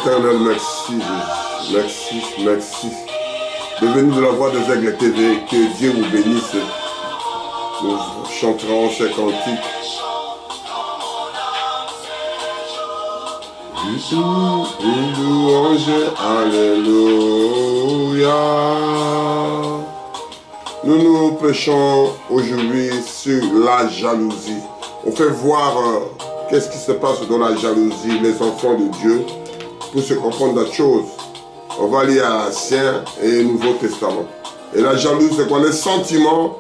Éternel, merci Jésus. Merci, merci. Bienvenue de la voix des Aigles TV. Que Dieu vous bénisse. Nous chanterons ces cantiques. Une louange, alléluia. Nous prêchons aujourd'hui sur la jalousie. On fait voir qu'est-ce qui se passe dans la jalousie, les enfants de Dieu, pour se comprendre la chose. On va lire à l'Ancien et Nouveau Testament. Et la jalousie, c'est quoi? Le sentiment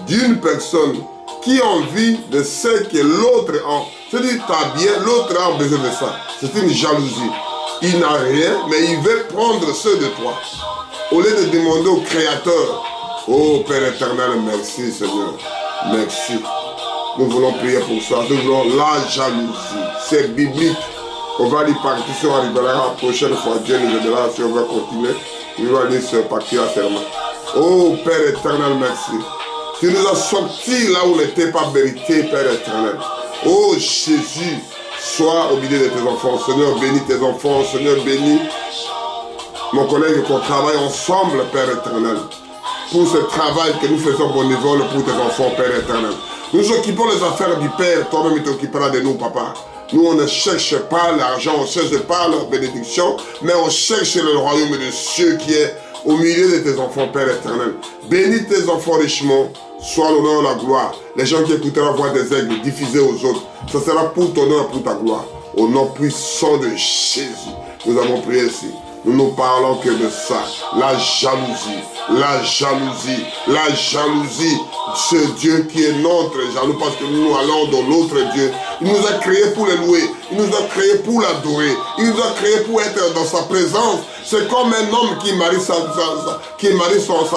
d'une personne qui a envie de ce que l'autre a. C'est-à-dire, tu as bien, l'autre a besoin de ça. C'est une jalousie. Il n'a rien, mais il veut prendre ce de toi. Au lieu de demander au Créateur, oh Père éternel, merci Seigneur, merci. Nous voulons prier pour ça. Nous voulons la jalousie. C'est biblique. On va lire partie, si on arrivera la prochaine fois, Dieu nous aidera, si on va continuer. Nous allons lire ce partie à serment. Oh Père éternel, merci. Tu nous as sortis là où on n'était pas mérité, Père éternel. Oh Jésus, sois au milieu de tes enfants. Seigneur, bénis tes enfants. Seigneur, bénis mon collègue qu'on travaille ensemble, Père éternel. Pour ce travail que nous faisons bénévole pour tes enfants, Père éternel. Nous occupons les affaires du Père, toi-même tu t'occuperas de nous, Papa. Nous, on ne cherche pas l'argent, on ne cherche pas la bénédiction, mais on cherche le royaume des cieux qui est au milieu de tes enfants, Père éternel. Bénis tes enfants richement, sois l'honneur et la gloire. Les gens qui écouteront la voix des aigles diffusée aux autres, ça sera pour ton honneur et pour ta gloire. Au nom puissant de Jésus, nous avons prié ici. Nous ne parlons que de ça. La jalousie, la jalousie, la jalousie. Ce Dieu qui est notre jaloux parce que nous allons dans l'autre Dieu. Il nous a créés pour le louer. Il nous a créés pour l'adorer. Il nous a créés pour être dans sa présence. C'est comme un homme qui marie sa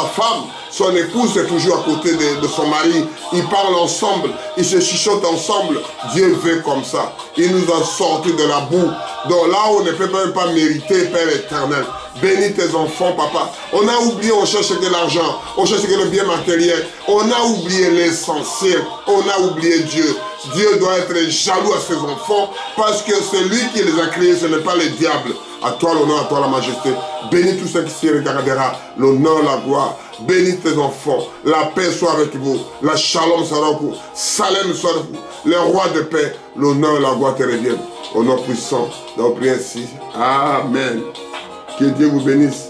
femme. Son épouse est toujours à côté de son mari. Ils parlent ensemble. Ils se chuchotent ensemble. Dieu veut comme ça. Il nous a sortis de la boue. Donc là où on ne peut même pas mériter, Père éternel. Bénis tes enfants, Papa. On a oublié, on cherche que l'argent. On cherche que le bien matériel. On a oublié l'essentiel. On a oublié Dieu. Dieu doit être jaloux à ses enfants parce que c'est lui qui les a créés, ce n'est pas le diable. À toi l'honneur, à toi la majesté. Bénis tous ceux qui s'y regardera. L'honneur, la gloire. Bénis tes enfants. La paix soit avec vous. La shalom soit avec vous. Salem soit avec vous. Le roi de paix. L'honneur, la gloire te reviennent. Au nom puissant. Donc prie ainsi. Amen. Que Dieu vous bénisse.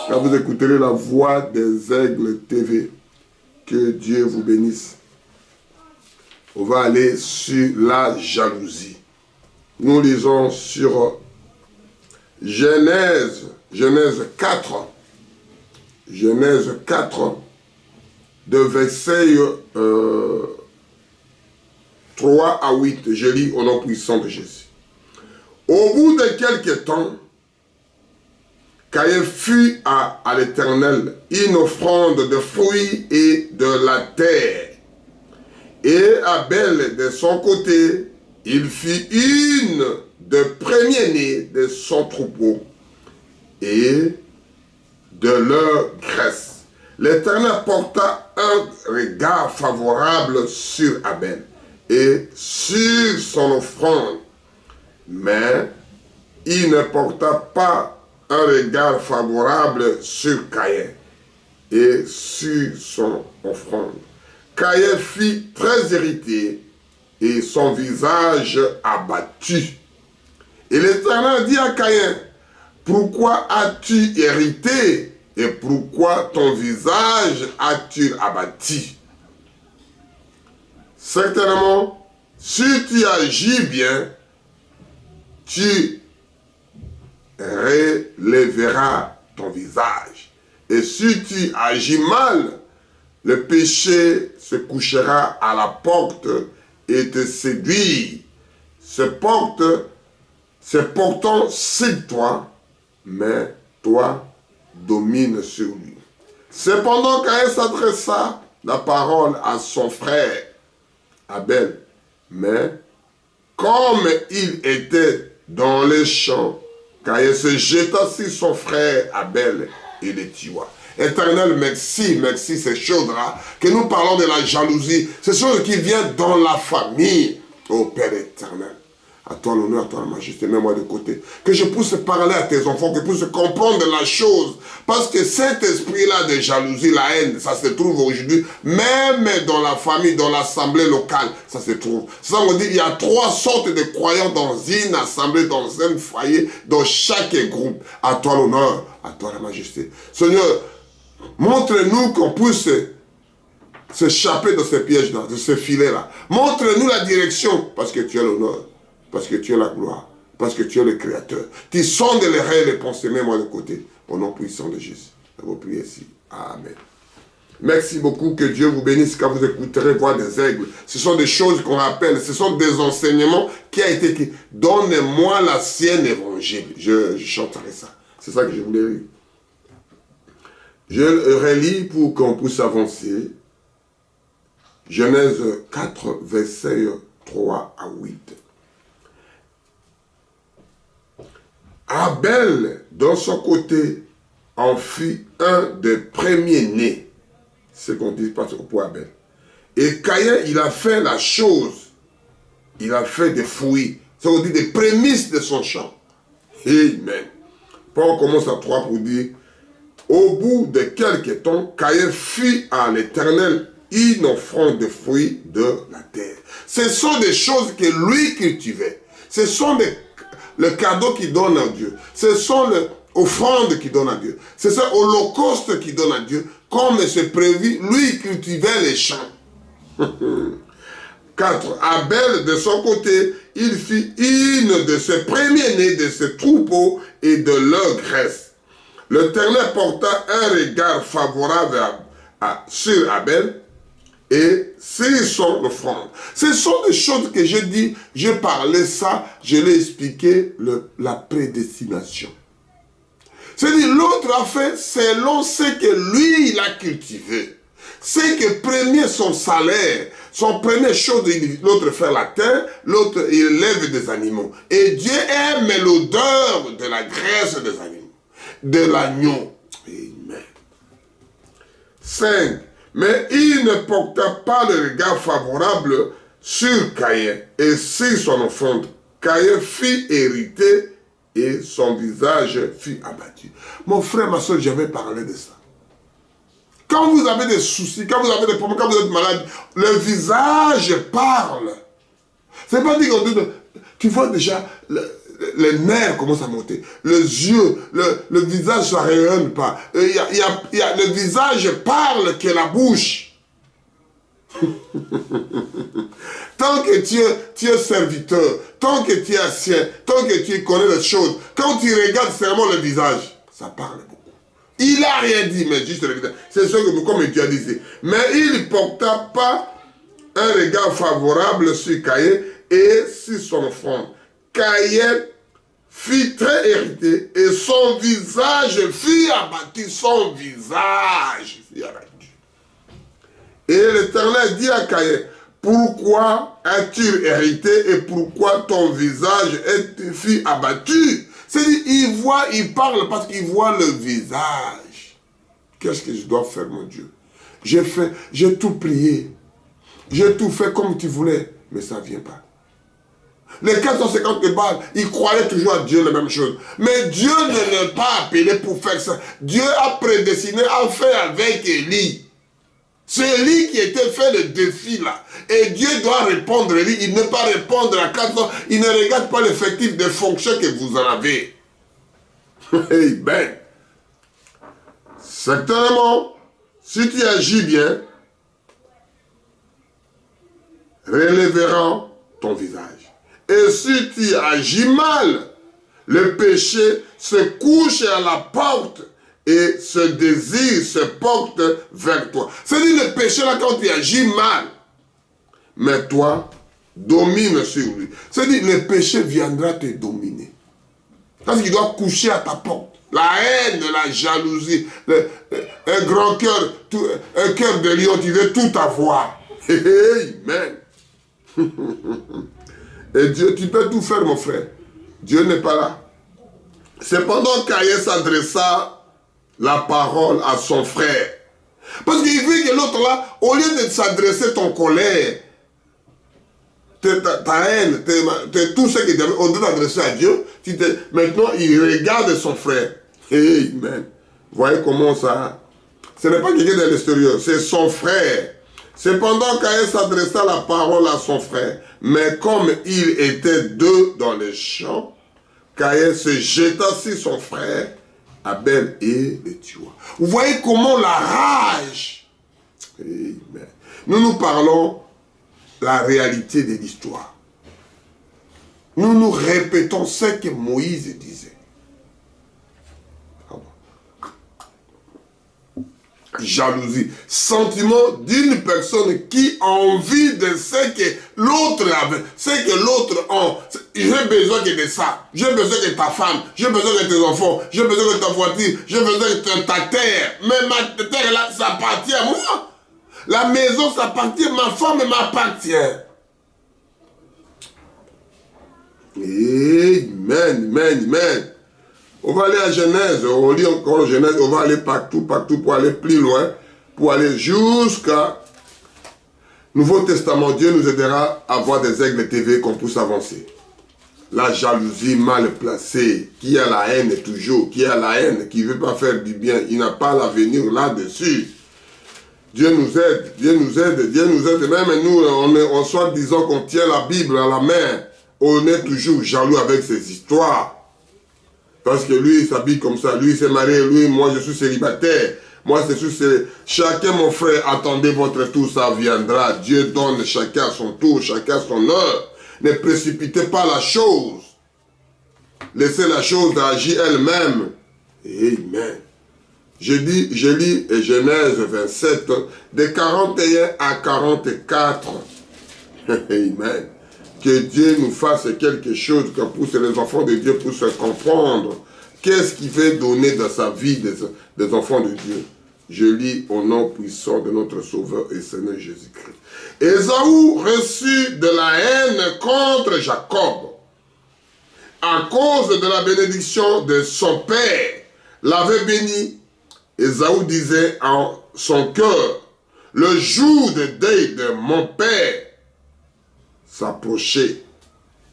Quand vous écouterez la voix des Aigles TV. Que Dieu vous bénisse. On va aller sur la jalousie. Nous lisons sur Genèse 4. Genèse 4, de versets 3 à 8. Je lis au nom puissant de Jésus. Au bout de quelques temps, Caïn fit à l'Éternel une offrande de fruits et de la terre. Et Abel, de son côté, il fit une de premier-né de son troupeau et de leur graisse. L'Éternel porta un regard favorable sur Abel et sur son offrande, mais il ne porta pas un regard favorable sur Caïn et sur son offrande. Caïn fut très irrité et son visage abattu. Et l'Éternel dit à Caïn, pourquoi as-tu irrité et pourquoi ton visage as-tu abattu? Certainement, si tu agis bien, tu relèveras ton visage. Et si tu agis mal, le péché se couchera à la porte et te séduit. Se portant sur toi, mais toi domine sur lui. Cependant, Caïn s'adressa la parole à son frère Abel, mais comme il était dans les champs, Caïn se jeta sur son frère Abel et le tua. Éternel, merci, merci ces choses-là, que nous parlons de la jalousie, ces choses qui viennent dans la famille, ô Père éternel. À toi l'honneur, à toi la majesté, mets-moi de côté. Que je puisse parler à tes enfants, que je puisse comprendre la chose. Parce que cet esprit-là de jalousie, la haine, ça se trouve aujourd'hui, même dans la famille, dans l'assemblée locale, ça se trouve. Ça on dit, il y a 3 sortes de croyants dans une assemblée, dans un foyer, dans chaque groupe. À toi l'honneur, à toi la majesté. Seigneur, montre-nous qu'on puisse s'échapper de ces pièges-là, de ces filets-là. Montre-nous la direction, parce que tu as l'honneur. Parce que tu es la gloire, parce que tu es le Créateur. Tu sondes les rêves et les pensées, mets-moi de côté. Au nom puissant de Jésus. Je vous prie ici. Amen. Merci beaucoup, que Dieu vous bénisse quand vous écouterez Voix des aigles. Ce sont des choses qu'on rappelle, ce sont des enseignements qui a été écrit. Donne-moi la sienne évangile. Je chanterai ça. C'est ça que je voulais lire. Je relis pour qu'on puisse avancer. Genèse 4, versets 3 à 8. Abel, de son côté, en fit un des premiers-nés. C'est ce qu'on dit pour Abel. Et Caïn, il a fait la chose. Il a fait des fruits. Ça veut dire des prémices de son champ. Amen. Paul commence à 3 pour dire, au bout de quelques temps, Caïn fit à l'Éternel une offrande de fruits de la terre. Ce sont des choses que lui cultivait. Ce sont le cadeau qu'il donne à Dieu. Ce sont les offrandes qu'il donne à Dieu. C'est ça, l'holocauste qu'il donne à Dieu. Comme c'est prévu, lui cultivait les champs. 4. Abel, de son côté, il fit une de ses premiers-nés de ses troupeaux et de leur graisse. L'Éternel porta un regard favorable sur Abel et sur son offrande. Ce sont des choses que j'ai dit, j'ai parlé ça, je l'ai expliqué, la prédestination. C'est-à-dire, l'autre a fait selon ce que lui, il a cultivé. C'est que premier son salaire, son première chose, l'autre fait la terre, l'autre il élève des animaux. Et Dieu aime l'odeur de la graisse des animaux, de l'agneau. Amen. 5. Mais il ne porta pas le regard favorable sur Caïn et sur son offrande. Caïn fit hériter et son visage fut abattu. Mon frère, ma soeur, j'avais parlé de ça. Quand vous avez des soucis, quand vous avez des problèmes, quand vous êtes malade, le visage parle. C'est pas dit qu'on dit, tu vois déjà, les nerfs commencent à monter, les yeux, le visage ne rayonne pas. Le visage parle que la bouche. Tant que tu es serviteur, tant que tu es ancien, tant que tu connais les choses, quand tu regardes seulement le visage, ça parle beaucoup. Il n'a rien dit, mais juste le visage. C'est ce que, comme tu as dit, mais il ne porta pas un regard favorable sur Caïn et sur son offrande. Caïn fut très hérité et son visage fut abattu. Son visage fut abattu. Et l'Éternel dit à Caïn, pourquoi as-tu hérité et pourquoi ton visage fut abattu? C'est-à-dire, il parle parce qu'il voit le visage. Qu'est-ce que je dois faire, mon Dieu? J'ai tout prié. J'ai tout fait comme tu voulais, mais ça ne vient pas. Les 450 balles, ils croyaient toujours à Dieu la même chose. Mais Dieu ne l'a pas appelé pour faire ça. Dieu a prédestiné à faire avec Élie. C'est lui qui était fait le défi là. Et Dieu doit répondre. Il ne peut pas répondre à 400. Il ne regarde pas l'effectif des fonctions que vous en avez. Amen. Certainement, si tu agis bien, relèvera ton visage. Et si tu agis mal, le péché se couche à la porte et ce désir se porte vers toi. C'est-à-dire le péché là quand tu agis mal, mais toi, domine sur lui. C'est-à-dire le péché viendra te dominer. Parce qu'il doit coucher à ta porte. La haine, la jalousie, un grand cœur, un cœur de lion, tu veux tout avoir. Amen. Et Dieu, tu peux tout faire, mon frère. Dieu n'est pas là. Cependant, Caïn s'adressa la parole à son frère. Parce qu'il veut que l'autre là, au lieu de s'adresser ton colère, ta haine, tout ce que on doit adresser à Dieu, maintenant il regarde son frère. Amen. Vous voyez comment ça... Ce n'est pas quelqu'un de l'extérieur, c'est son frère. Cependant, Caïn s'adressa la parole à son frère, mais comme il était deux dans les champs, Caïn se jeta sur son frère, Abel, et le tua. Vous voyez comment la rage... Amen. Nous parlons la réalité de l'histoire. Nous répétons ce que Moïse disait. Jalousie, sentiment d'une personne qui a envie de ce que l'autre avait, ce que l'autre a. J'ai besoin de ça, j'ai besoin de ta femme, j'ai besoin de tes enfants, j'ai besoin de ta voiture, j'ai besoin de ta terre. Mais ma terre là, ça appartient à moi. La maison, ça appartient, ma femme m'appartient. Amen, amen, amen. On va aller à Genèse, on lit encore Genèse, on va aller partout pour aller plus loin, pour aller jusqu'à Nouveau Testament. Dieu nous aidera à voir des aigles TV qu'on puisse avancer. La jalousie mal placée, qui a la haine toujours, qui a la haine, qui ne veut pas faire du bien, il n'a pas l'avenir là-dessus. Dieu nous aide, Dieu nous aide, Dieu nous aide. Même nous, on soit disant qu'on tient la Bible à la main, on est toujours jaloux avec ces histoires. Parce que lui, il s'habille comme ça, lui, il s'est marié, lui, moi, je suis célibataire. Moi, c'est sûr, chacun, mon frère, attendez votre tour, ça viendra. Dieu donne chacun son tour, chacun son heure. Ne précipitez pas la chose. Laissez la chose agir elle-même. Amen. Je lis Genèse 27, de 41 à 44. Amen. Que Dieu nous fasse quelque chose que pour que les enfants de Dieu puissent comprendre. Qu'est-ce qu'il veut donner dans sa vie des enfants de Dieu? Je lis au nom puissant de notre Sauveur et Seigneur Jésus-Christ. Ésaü reçut de la haine contre Jacob à cause de la bénédiction de son père. L'avait béni. Ésaü disait en son cœur, le jour de deuil de mon père s'approchait,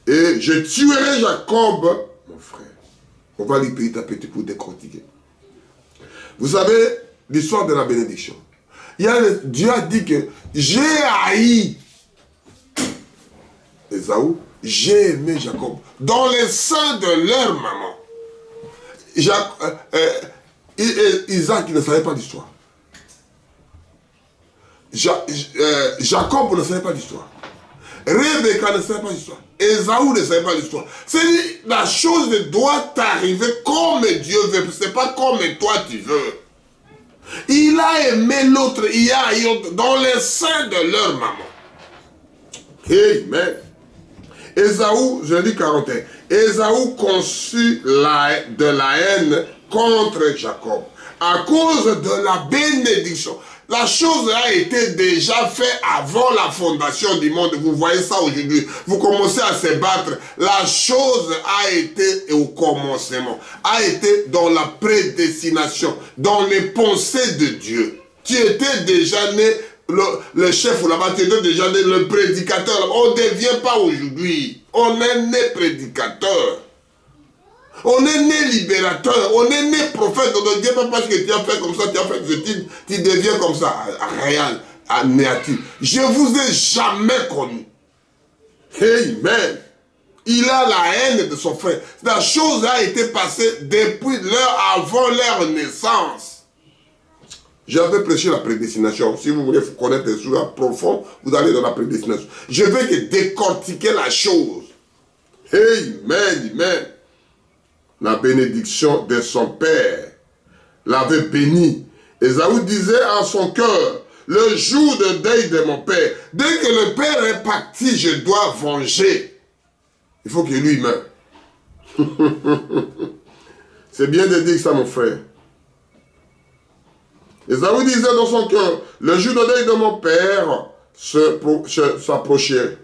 et je tuerai Jacob, mon frère. On va lire petit à petit pour décortiquer. Vous savez, l'histoire de la bénédiction. Dieu a dit que j'ai haï Ésaü, j'ai aimé Jacob, dans les seins de leur maman. Isaac ne savait pas d'histoire. Jacob ne savait pas d'histoire. Rebecca ne savait pas l'histoire. Ésaü ne savait pas l'histoire. C'est la chose doit arriver comme Dieu veut. Ce n'est pas comme toi tu veux. Il a aimé l'autre. Il a dans les seins de leur maman. Amen. Ésaü, je lis 41. Ésaü conçut de la haine contre Jacob à cause de la bénédiction. La chose a été déjà faite avant la fondation du monde. Vous voyez ça aujourd'hui. Vous commencez à se battre. La chose a été au commencement. A été dans la prédestination. Dans les pensées de Dieu. Tu étais déjà né, le chef ou là-bas, tu étais déjà né, le prédicateur. On ne devient pas aujourd'hui. On est né prédicateur. On est né libérateur, on est né prophète. On ne dit pas parce que tu as fait comme ça, tu as fait des études, tu deviens comme ça, réel, négatif. Je ne vous ai jamais connu. Amen. Il a la haine de son frère. La chose a été passée depuis avant leur naissance. J'avais prêché la prédestination. Si vous voulez connaître les choses profondes, vous allez dans la prédestination. Je vais que décortiquer la chose. Amen, amen. La bénédiction de son père l'avait béni. Ésaü disait en son cœur, le jour de deuil de mon père, dès que le père est parti, je dois venger. Il faut que lui meure. C'est bien de dire ça, mon frère. Ésaü disait dans son cœur, le jour de deuil de mon père s'approchait.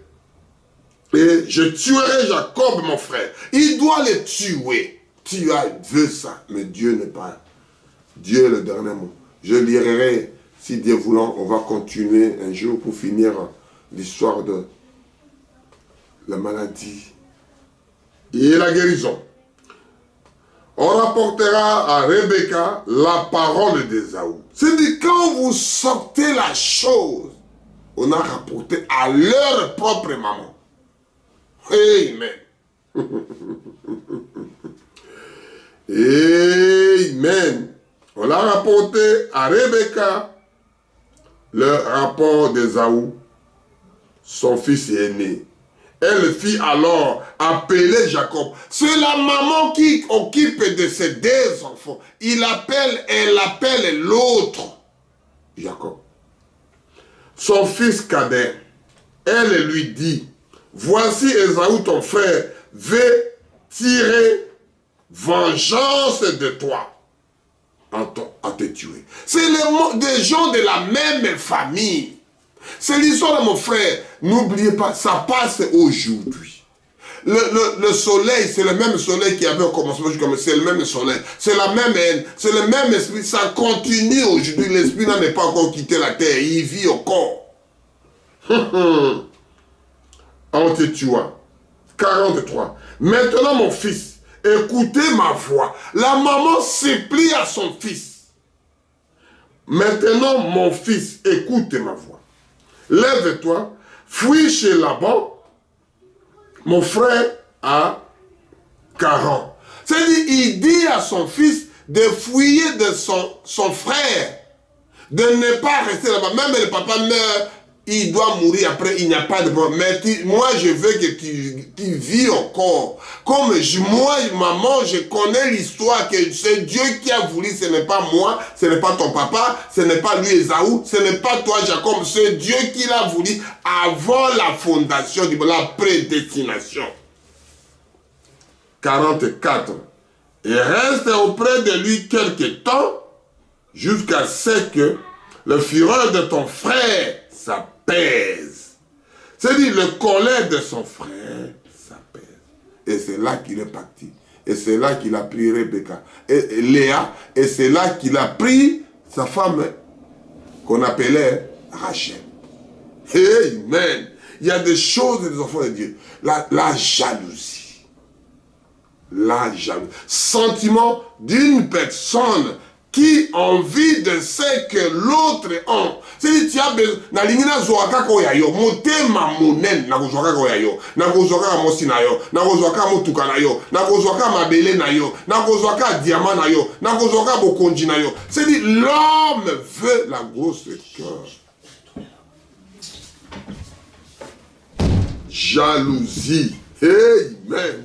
Et je tuerai Jacob, mon frère. Il doit le tuer. Tu veux ça, mais Dieu n'est pas. Dieu est le dernier mot. Je lirai, si Dieu voulant, on va continuer un jour pour finir l'histoire la maladie et la guérison. On rapportera à Rebecca la parole d'Ésaü. C'est-à-dire, quand vous sortez la chose, on a rapporté à leur propre maman. Amen. Amen. On a rapporté à Rebecca le rapport d'Ésaü, son fils aîné. Elle fit alors appeler Jacob. C'est la maman qui occupe de ses deux enfants. Elle appelle l'autre, Jacob. Son fils cadet. Elle lui dit, voici Ésaü ton frère veut tirer vengeance de toi à te tuer. C'est des gens de la même famille. C'est l'histoire de mon frère. N'oubliez pas, ça passe aujourd'hui. Le soleil, c'est le même soleil qui avait au commencement, c'est le même soleil. C'est la même haine, c'est le même esprit. Ça continue aujourd'hui. L'esprit n'a pas encore quitté la terre. Il vit encore. On te tuera. 43. Maintenant, mon fils, écoutez ma voix. La maman supplie à son fils. Maintenant, mon fils, écoute ma voix. Lève-toi, fuis chez Laban, mon frère a 40. C'est-à-dire, il dit à son fils de fuir de son frère, de ne pas rester là-bas. Même le papa meurt, il doit mourir après, il n'y a pas de problème. Mais moi, je veux que tu vis encore. Comme moi, maman, je connais l'histoire que c'est Dieu qui a voulu, ce n'est pas moi, ce n'est pas ton papa, ce n'est pas lui Ésaü, ce n'est pas toi Jacob, c'est Dieu qui l'a voulu avant la fondation, la prédestination. 44. Et reste auprès de lui quelque temps, jusqu'à ce que le fureur de ton frère s'apaise. C'est-à-dire, le colère de son frère s'apaise. Et c'est là qu'il est parti. Et c'est là qu'il a pris Rebecca et Léa. Et c'est là qu'il a pris sa femme qu'on appelait Rachel. Amen. Il y a des choses des enfants de Dieu. La jalousie. La jalousie. Sentiment d'une personne qui envie de ce que l'autre a. C'est-à-dire, tu as besoin, na lingina zoaka ko yayo, motema monen, na zoaka ko yayo, na zoaka mosi na yo, na zoaka motuka na yo, na zoaka mabele na yo, na zoaka diamant na yo, na zoaka bokonji na yo. C'est-à-dire, l'homme veut la grosse cœur. Jalousie. Amen.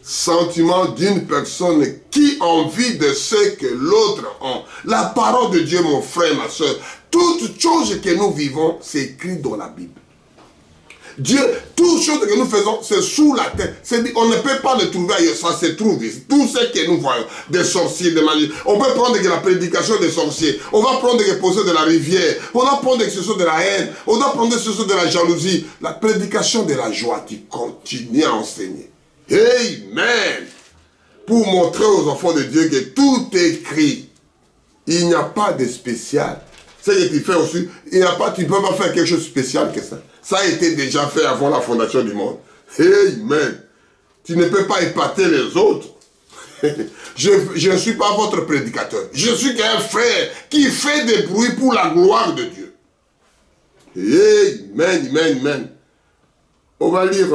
Sentiment d'une personne qui a envie de ce que l'autre a. La parole de Dieu, mon frère, ma soeur, toute chose que nous vivons, c'est écrit dans la Bible. Dieu, toutes choses que nous faisons, c'est sous la terre. On ne peut pas le trouver ailleurs, ça se trouve ici. Tout ce que nous voyons, des sorciers, des magies. On peut prendre la prédication des sorciers. On va prendre des poissons de la rivière. On va prendre des choses de la haine. On va prendre des choses de la jalousie. La prédication de la joie qui continue à enseigner. Amen. Pour montrer aux enfants de Dieu que tout est écrit. Il n'y a pas de spécial. Ce que tu fais aussi, tu ne peux pas faire quelque chose de spécial que ça. Ça a été déjà fait avant la fondation du monde. Amen. Tu ne peux pas épater les autres. Je ne suis pas votre prédicateur. Je suis qu'un frère qui fait des bruits pour la gloire de Dieu. Amen, amen, amen. On va lire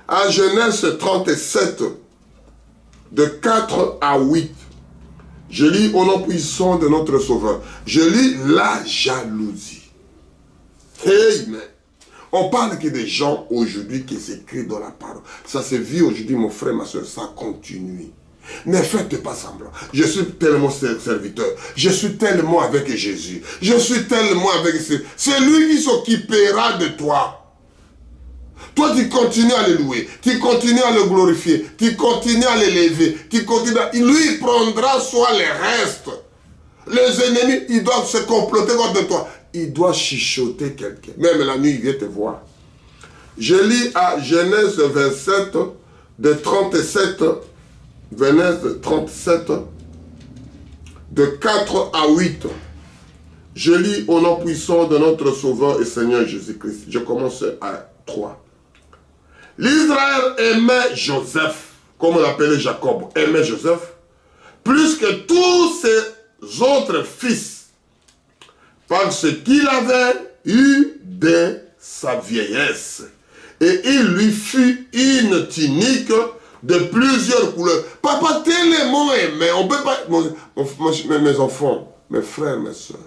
à Genèse 37, de 4 à 8. Je lis au nom puissant de notre Sauveur. Je lis la jalousie. Amen. On parle que des gens aujourd'hui qui s'écrivent dans la parole. Ça se vit aujourd'hui, mon frère, ma soeur, ça continue. Ne faites pas semblant. Je suis tellement serviteur. Je suis tellement avec Jésus. Je suis tellement avec... C'est lui qui s'occupera de toi. Toi, tu continues à le louer, tu continues à le glorifier, tu continues à l'élever, tu continues à... Lui, il prendra soit les restes. Les ennemis, ils doivent se comploter contre toi. Il doit chuchoter quelqu'un. Même la nuit, il vient te voir. Je lis à Genèse 27, de 37, Genèse 37, de 4 à 8. Je lis au nom puissant de notre Sauveur et Seigneur Jésus-Christ. Je commence à 3. L'Israël aimait Joseph, comme on l'appelait Jacob, aimait Joseph, plus que tous ses autres fils, parce qu'il avait eu dès sa vieillesse. Et il lui fut une tunique de plusieurs couleurs. Papa tellement aimé, on ne peut pas... Mes enfants, mes frères, mes soeurs,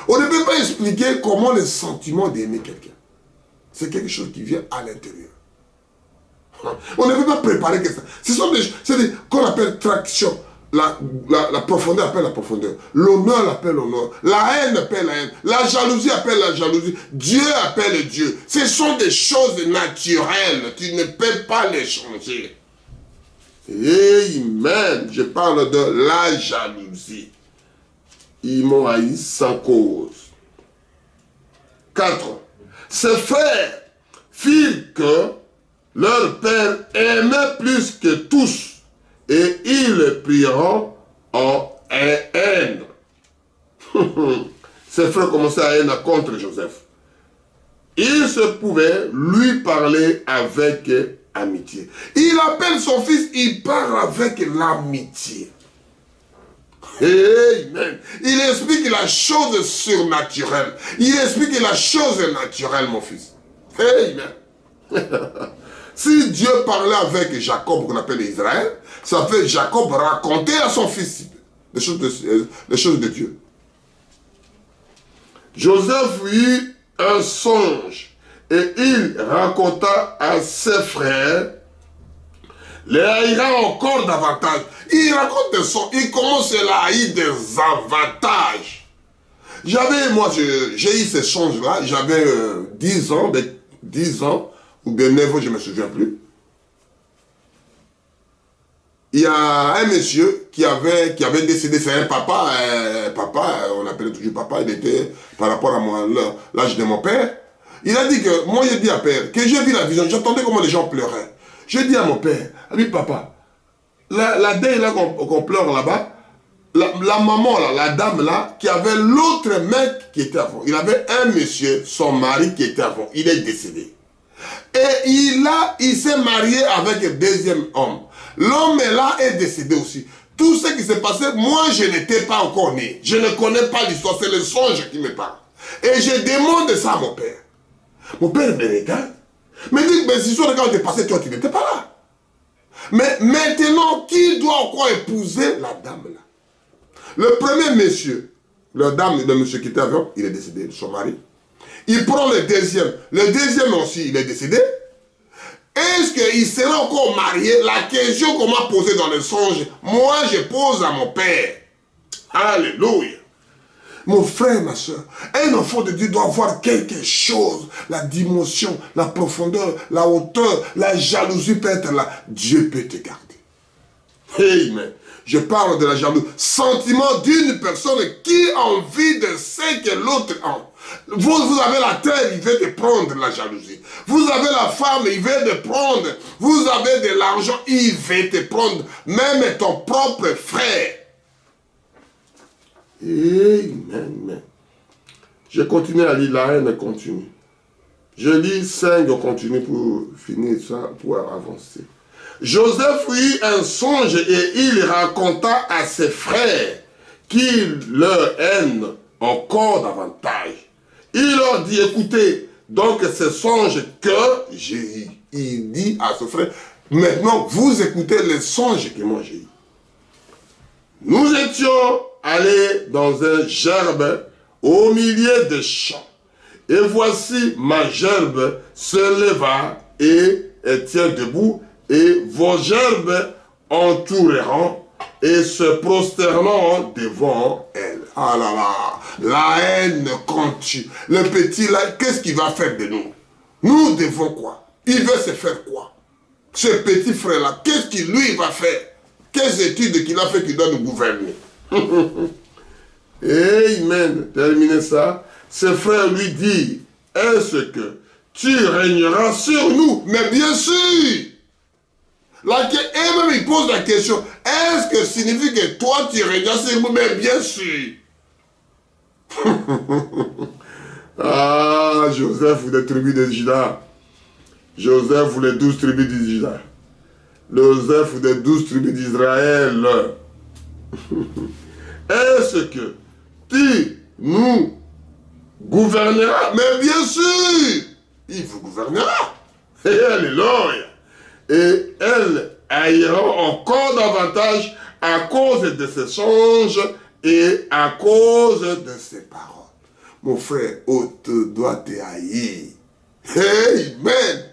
on ne peut pas expliquer comment le sentiment d'aimer quelqu'un. C'est quelque chose qui vient à l'intérieur. On ne peut pas préparer que ça. Ce sont des choses qu'on appelle traction. La profondeur appelle la profondeur. L'honneur appelle l'honneur. La haine appelle la haine. La jalousie appelle la jalousie. Dieu appelle Dieu. Ce sont des choses naturelles. Tu ne peux pas les changer. Amen. Je parle de la jalousie. Ils m'ont haï sans cause. 4. Ses frères firent que leur père aimait plus que tous. Et ils le prieront en haine. Ses frères commençaient à haine contre Joseph. Il se pouvait lui parler avec amitié. Il appelle son fils, il parle avec l'amitié. Amen. Il explique la chose surnaturelle. Il explique la chose naturelle, mon fils. Amen. Si Dieu parlait avec Jacob, qu'on appelle Israël, ça fait Jacob raconter à son fils les choses de Dieu. Joseph eut un songe et il raconta à ses frères, les haïra encore davantage. Il raconte des songes, il commence à haïr des avantages. J'ai eu ces songes-là, j'avais 10 ans, ou bien 9 ans, je ne me souviens plus. Il y a un monsieur qui avait décédé, c'est un papa, on appelait toujours papa, il était par rapport à moi, l'âge de mon père. Il a dit que, moi j'ai dit à père, que j'ai vu la vision, j'entendais comment les gens pleuraient. J'ai dit à mon père, oui papa, la dame là qu'on pleure là-bas, la maman là, la dame là, qui avait l'autre mec qui était avant. Il avait un monsieur, son mari qui était avant, il est décédé. Et il s'est marié avec un deuxième homme. L'homme là est décédé aussi. Tout ce qui s'est passé, moi je n'étais pas encore né. Je ne connais pas l'histoire, c'est le songe qui me parle. Et je demande ça à mon père. Mon père me regarde. Me dit, mais si quand tu es passé, toi tu n'étais pas là. Mais maintenant, qui doit encore épouser la dame là? Le premier monsieur, le monsieur qui était avec, il est décédé, son mari. Il prend le deuxième aussi, il est décédé. Est-ce qu'il sera encore marié? La question qu'on m'a posée dans le songe, moi je pose à mon père. Alléluia. Mon frère, ma soeur, un enfant de Dieu doit avoir quelque chose. La dimension, la profondeur, la hauteur, la jalousie peut être là. Dieu peut te garder. Amen. Je parle de la jalousie. Sentiment d'une personne qui a envie de ce que l'autre a. Vous avez la terre, il veut te prendre la jalousie. Vous avez la femme, il veut te prendre. Vous avez de l'argent, il veut te prendre. Même ton propre frère. Amen. Je continue à lire, la haine continue. Je lis 5, on continue pour finir ça, pour avancer. Joseph eut un songe et il raconta à ses frères qu'ils leur haine encore davantage. Il leur dit, écoutez, donc ce songe que j'ai eu. Il dit à ses frères, maintenant vous écoutez les songes que moi j'ai eu. Nous étions allés dans un gerbe au milieu des champs. Et voici ma gerbe se leva et tient debout. Et vos gerbes entoureront et se prosterneront devant elle. Ah là là, la haine continue. Le petit là, qu'est-ce qu'il va faire de nous? Nous devons quoi? Il veut se faire quoi? Ce petit frère là, qu'est-ce qu'il lui va faire? Quelles études qu'il a fait qu'il doit nous gouverner? Amen. Terminez ça. Ses frères lui disent, est-ce que tu régneras sur nous? Mais bien sûr. Et même il pose la question, est-ce que ça signifie que toi tu régnes sur nous? Mais bien sûr. Ah, Joseph ou les tribus de Juda. Joseph ou les 12 tribus de Juda. Joseph ou des 12 tribus d'Israël. Est-ce que tu nous gouverneras? Mais bien sûr, il vous gouvernera. Alléluia. Et elles haïront encore davantage à cause de ses songes et à cause de ses paroles. Mon frère, on te doit te haïr. Amen.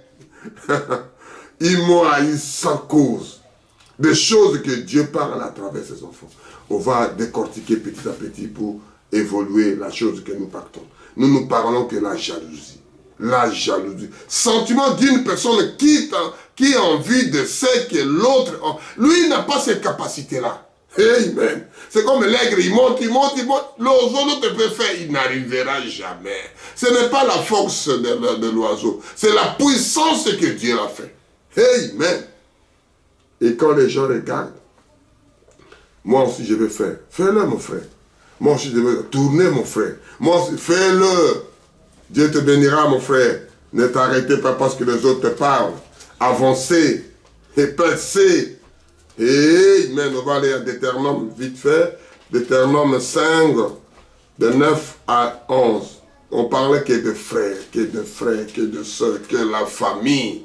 Ils m'ont haï sans cause. Des choses que Dieu parle à travers ses enfants. On va décortiquer petit à petit pour évoluer la chose que nous partons. Nous parlons que la jalousie. La jalousie. Sentiment d'une personne qui a envie de ce que l'autre a. Lui n'a pas ces capacités-là. Amen. C'est comme l'aigre, il monte. L'oiseau ne te peut faire, il n'arrivera jamais. Ce n'est pas la force de l'oiseau. C'est la puissance que Dieu l'a fait. Amen. Et quand les gens regardent, moi aussi je vais faire. Fais-le, mon frère. Moi aussi je vais tourner, mon frère. Moi aussi, fais-le. Dieu te bénira, mon frère. Ne t'arrêtez pas parce que les autres te parlent. Avancez et percez. Amen. On va aller à Deutéronome vite fait. Deutéronome 5, de 9 à 11. On parlait que de frères, que de soeurs, que la famille.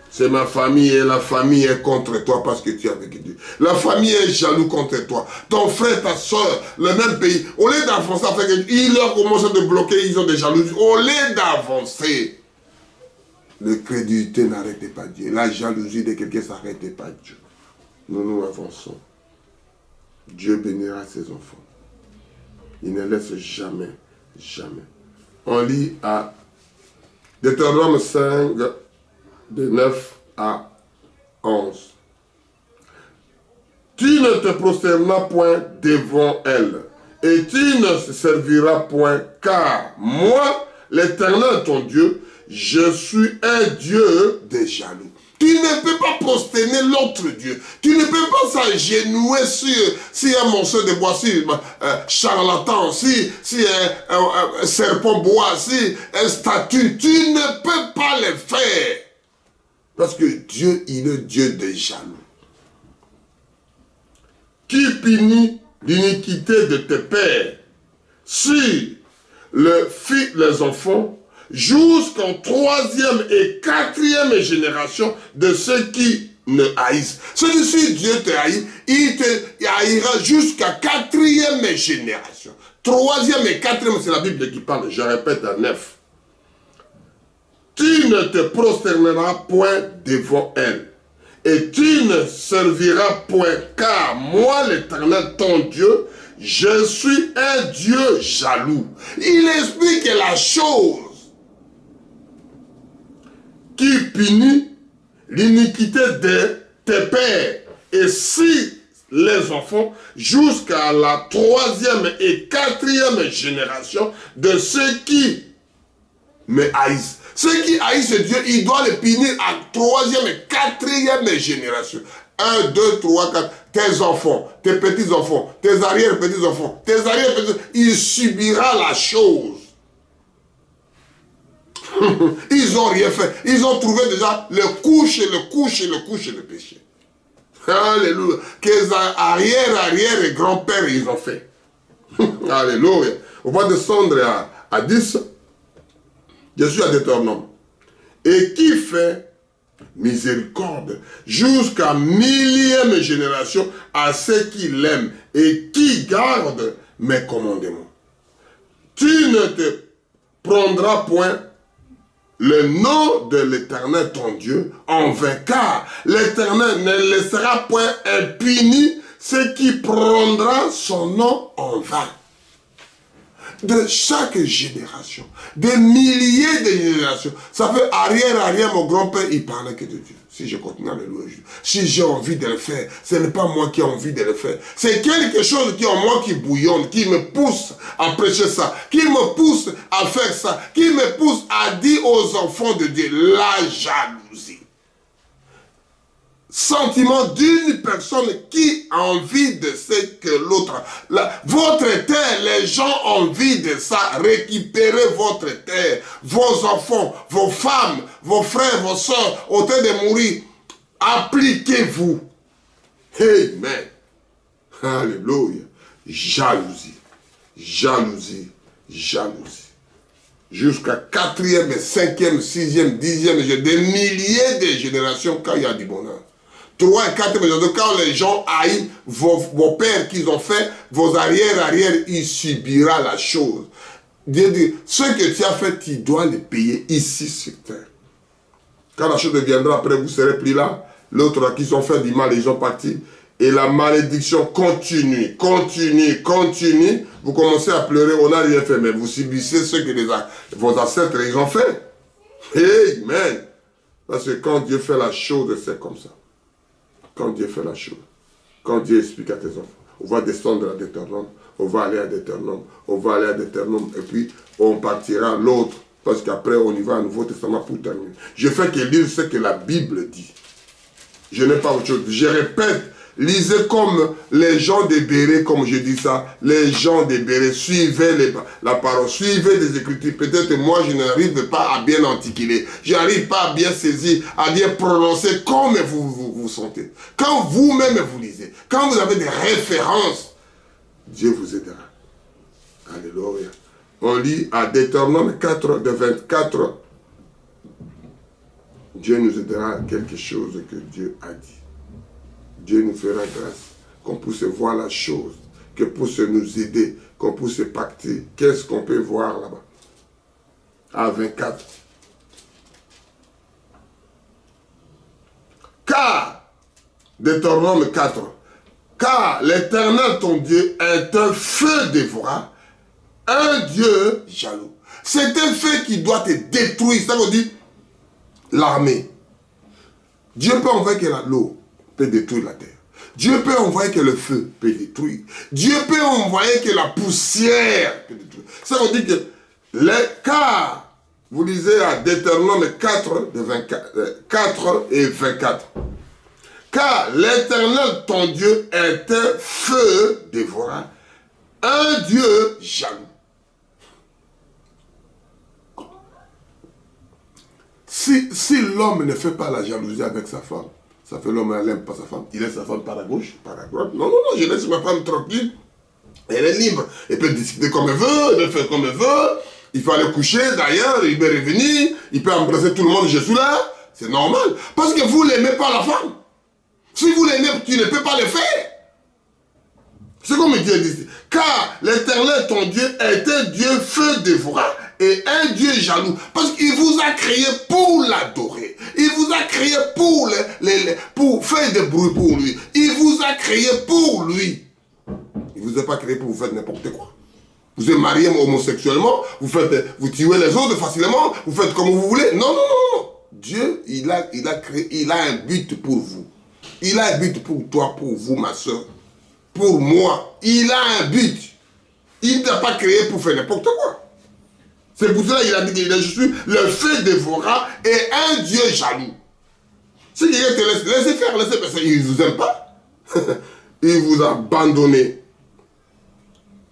C'est ma famille et la famille est contre toi parce que tu es avec Dieu. La famille est jaloux contre toi. Ton frère, ta soeur, le même pays. Au lieu d'avancer, ils leur commencent de bloquer, ils ont des jalousies. Au lieu d'avancer, le crédulité n'arrêtait pas Dieu. La jalousie de quelqu'un ne s'arrêtait pas Dieu. Nous avançons. Dieu bénira ses enfants. Il ne laisse jamais, jamais. On lit à Deutéronome 5, de 9 à 11. Tu ne te prosterneras point devant elle, et tu ne se serviras point, car moi, l'Éternel ton Dieu, je suis un Dieu des jaloux. Tu ne peux pas prosterner l'autre Dieu. Tu ne peux pas s'agenouiller si un morceau de bois, si charlatan, si un serpent bois, si un statue. Tu ne peux pas le faire. Parce que Dieu, il est Dieu des jaloux. Qui punit l'iniquité de tes pères si les enfants jusqu'en 3e et 4e génération de ceux qui ne haïssent. Si Dieu te haït, il te haïra jusqu'à 4e génération. 3e et 4e, c'est la Bible qui parle, je répète à 9. Tu ne te prosterneras point devant elle, et tu ne serviras point, car moi, l'Éternel, ton Dieu, je suis un Dieu jaloux. Il explique la chose qui punit l'iniquité de tes pères, et si les enfants, jusqu'à la 3e et 4e génération de ceux qui me haïssent. Ceux qui haïssent Dieu, il doit les punir à 3e et 4e génération. 1, 2, 3, 4. Tes enfants, tes petits-enfants, tes arrière-petits-enfants, tes arrière-petits-enfants, il subira la chose. Ils n'ont rien fait. Ils ont trouvé déjà le couche le péché. Alléluia. Que arrière et grand-père, ils ont fait. Alléluia. On va descendre à 10. Je suis à Deutéronome. Et qui fait miséricorde jusqu'à 1000e génération à ceux qui l'aiment et qui gardent mes commandements. Tu ne te prendras point le nom de l'Éternel ton Dieu en vain, car l'Éternel ne laissera point impuni ce qui prendra son nom en vain. De chaque génération, des milliers de générations, ça fait arrière, mon grand-père, il parlait que de Dieu. Si je continue à le louer, si j'ai envie de le faire, ce n'est pas moi qui ai envie de le faire. C'est quelque chose qui est en moi qui bouillonne, qui me pousse à prêcher ça, qui me pousse à faire ça, qui me pousse à dire aux enfants de Dieu, la jalousie. Sentiment d'une personne qui a envie de ce que l'autre l'autre. Votre terre, les gens ont envie de ça. Récupérez votre terre, vos enfants, vos femmes, vos frères, vos soeurs, au temps de mourir. Appliquez-vous. Amen. Alléluia. Jalousie. Jalousie. Jalousie. Jusqu'à 4e, 5e, 6e, 10e, j'ai des milliers de générations quand il y a du bonheur. 3 et 4 millions de quand les gens haïssent vos pères qu'ils ont fait, vos arrière-arrière, il subira la chose. Dieu dit, ce que tu as fait, tu dois le payer ici sur terre. Quand la chose deviendra, après vous serez pris là, l'autre qui ont fait du mal, ils ont parti. Et la malédiction continue, continue, continue. Vous commencez à pleurer, on n'a rien fait, mais vous subissez ce que vos ancêtres ils ont fait. Amen. Parce que quand Dieu fait la chose, c'est comme ça. Quand Dieu fait la chose, quand Dieu explique à tes enfants, on va descendre à Deutéronome, on va aller à Deutéronome, on va aller à Deutéronome, et puis on partira l'autre, parce qu'après on y va au Nouveau Testament pour terminer. Je fais que lire ce que la Bible dit. Je n'ai pas autre chose. Je répète, lisez comme les gens de Béret, comme je dis ça, les gens de Béret, suivez la parole, suivez les Écritures. Peut-être moi, je n'arrive pas à bien articuler, je n'arrive pas à bien saisir, à bien prononcer comme vous sentez. Quand vous-même vous lisez, quand vous avez des références, Dieu vous aidera. Alléluia. On lit à Deutéronome 4, de 24. Dieu nous aidera à quelque chose que Dieu a dit. Dieu nous fera grâce, qu'on puisse voir la chose, qu'on puisse nous aider, qu'on puisse pacter. Qu'est-ce qu'on peut voir là-bas? À 24. Car, Deutéronome 4, car l'Éternel ton Dieu est un feu dévorant, un Dieu jaloux. C'est un feu qui doit te détruire. Ça veut dire l'armée. Dieu peut envoyer que l'eau peut détruire la terre. Dieu peut envoyer que le feu peut détruire. Dieu peut envoyer que la poussière peut détruire. Ça veut dire que les cas, vous lisez à Deutéronome 4, de 4 et 24. Car l'Éternel, ton Dieu, est un feu dévorant, un Dieu jaloux. Si l'homme ne fait pas la jalousie avec sa femme, ça fait l'homme n'aime pas sa femme, il laisse sa femme par la gauche, par la droite. Non, non, non, je laisse ma femme tranquille. Elle est libre. Elle peut discuter comme elle veut, elle peut faire comme elle veut. Il faut aller coucher, d'ailleurs, il peut revenir, il peut embrasser tout le monde, je suis là. C'est normal. Parce que vous n'aimez pas la femme. Si vous l'aimez, tu ne peux pas le faire. C'est comme Dieu dit. Car l'Éternel, ton Dieu, est un Dieu feu dévorant et un Dieu jaloux. Parce qu'il vous a créé pour l'adorer. Il vous a créé pour faire des bruits pour lui. Il vous a créé pour lui. Il ne vous a pas créé pour vous faire n'importe quoi. Vous êtes marié homosexuellement, vous tuez les autres facilement, vous faites comme vous voulez. Non, non, non, non. Dieu, il a créé, il a un but pour vous. Il a un but pour toi, pour vous, ma soeur. Pour moi, il a un but. Il ne t'a pas créé pour faire n'importe quoi. C'est pour cela qu'il a dit que je suis le feu dévorant et un Dieu jaloux. Si quelqu'un te laisse, laissez faire, laissez faire. Il ne vous aime pas. Il vous a abandonné.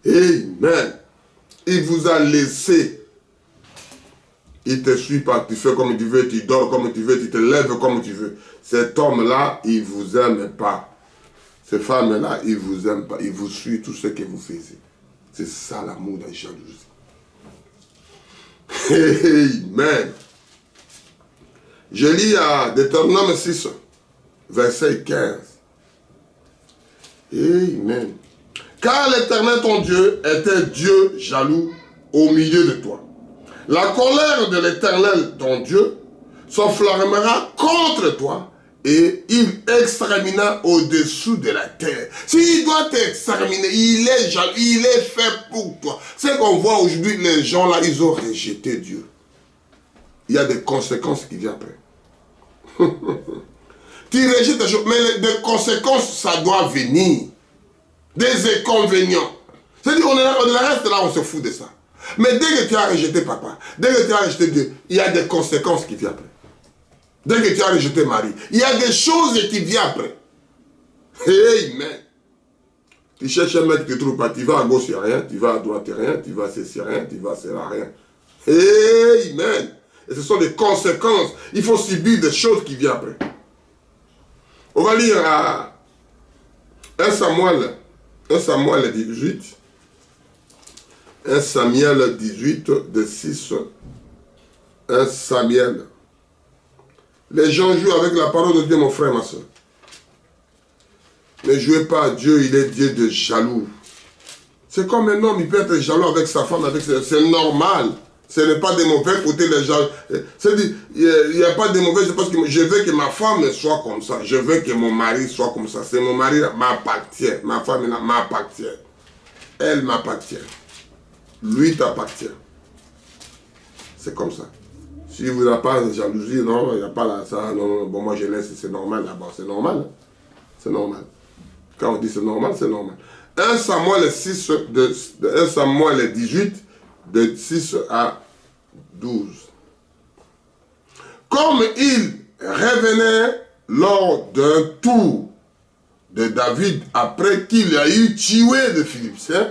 Amen. Il vous a laissé. Il ne te suit pas. Tu fais comme tu veux, tu dors comme tu veux, tu te lèves comme tu veux. Cet homme-là, il ne vous aime pas. Ces femmes-là, ils ne vous aiment pas. Ils vous suivent tout ce que vous faites. C'est ça l'amour de la jalousie. Amen. Je lis à Deutéronome 6, verset 15. Amen. Car l'Éternel ton Dieu est un Dieu jaloux au milieu de toi. La colère de l'Éternel ton Dieu s'enflammera contre toi et il exterminera au-dessous de la terre. S'il doit t'exterminer, il est jaloux, il est fait pour toi. C'est qu'on voit aujourd'hui, les gens là, ils ont rejeté Dieu. Il y a des conséquences qui viennent après. Tu rejettes des choses, mais des conséquences, ça doit venir. Des inconvénients. C'est-à-dire, on reste là, on se fout de ça. Mais dès que tu as rejeté papa, dès que tu as rejeté Dieu, il y a des conséquences qui viennent après. Dès que tu as rejeté Marie, il y a des choses qui viennent après. Amen. Tu cherches un mec, tu ne trouves pas. Tu vas à gauche, il n'y a rien. Tu vas à droite, il n'y a rien. Tu vas à ceci, rien. Tu vas à cela, rien. Amen. Et ce sont des conséquences. Il faut subir des choses qui viennent après. On va lire à 1 Samuel 18. 1 Samuel 18, de 6. 1 Samuel. Les gens jouent avec la parole de Dieu, mon frère, ma soeur. Ne jouez pas à Dieu, il est Dieu de jaloux. C'est comme un homme, il peut être jaloux avec sa femme, c'est normal. Ce n'est pas des mauvais côtés, les gens. C'est-à-dire, il n'y a pas de mauvais, c'est parce que je veux que ma femme soit comme ça. Je veux que mon mari soit comme ça. C'est mon mari m'appartient. Ma femme m'appartient. Elle m'appartient. Lui t'appartient. C'est comme ça. Si vous n'avez pas de jalousie, non, il n'y a pas là, ça, non, bon, moi je laisse, c'est normal là-bas. C'est normal. Hein? C'est normal. Quand on dit c'est normal, c'est normal. 1 Samuel 1 Samuel 18, de 6 à 12. Comme il revenait lors d'un tour de David après qu'il a eu tué les Philistins,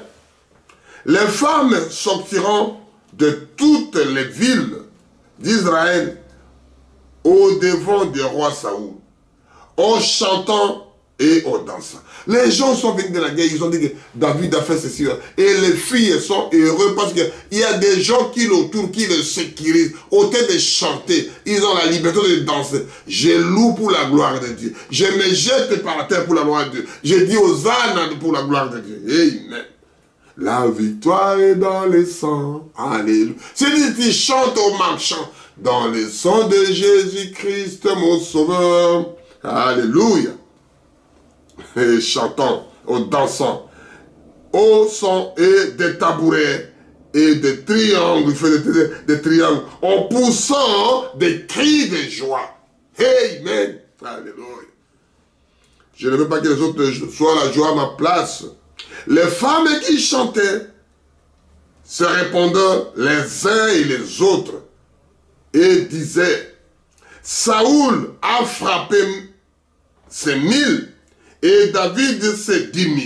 les femmes sortiront de toutes les villes d'Israël au devant du roi Saoul, en chantant et en dansant. Les gens sont venus de la guerre, ils ont dit que David a fait ceci. Et les filles sont heureuses parce qu'il y a des gens qui l'entourent, qui le sécurisent. Au lieu de chanter, ils ont la liberté de danser. Je loue pour la gloire de Dieu. Je me jette par la terre pour la gloire de Dieu. Je dis aux ânes pour la gloire de Dieu. Amen. La victoire est dans les sangs. Alléluia. C'est-à-dire qu'ils chantent au marchand. Dans les sangs de Jésus-Christ, mon sauveur. Alléluia. Et chantant, au dansant, au son et des tabourets et des triangles, des triangles, en poussant des cris de joie. Amen. Alléluia. Je ne veux pas que les autres soient la joie à ma place. Les femmes qui chantaient se répondaient les uns et les autres et disaient, Saoul a frappé ses 1000 et David ses 10 000.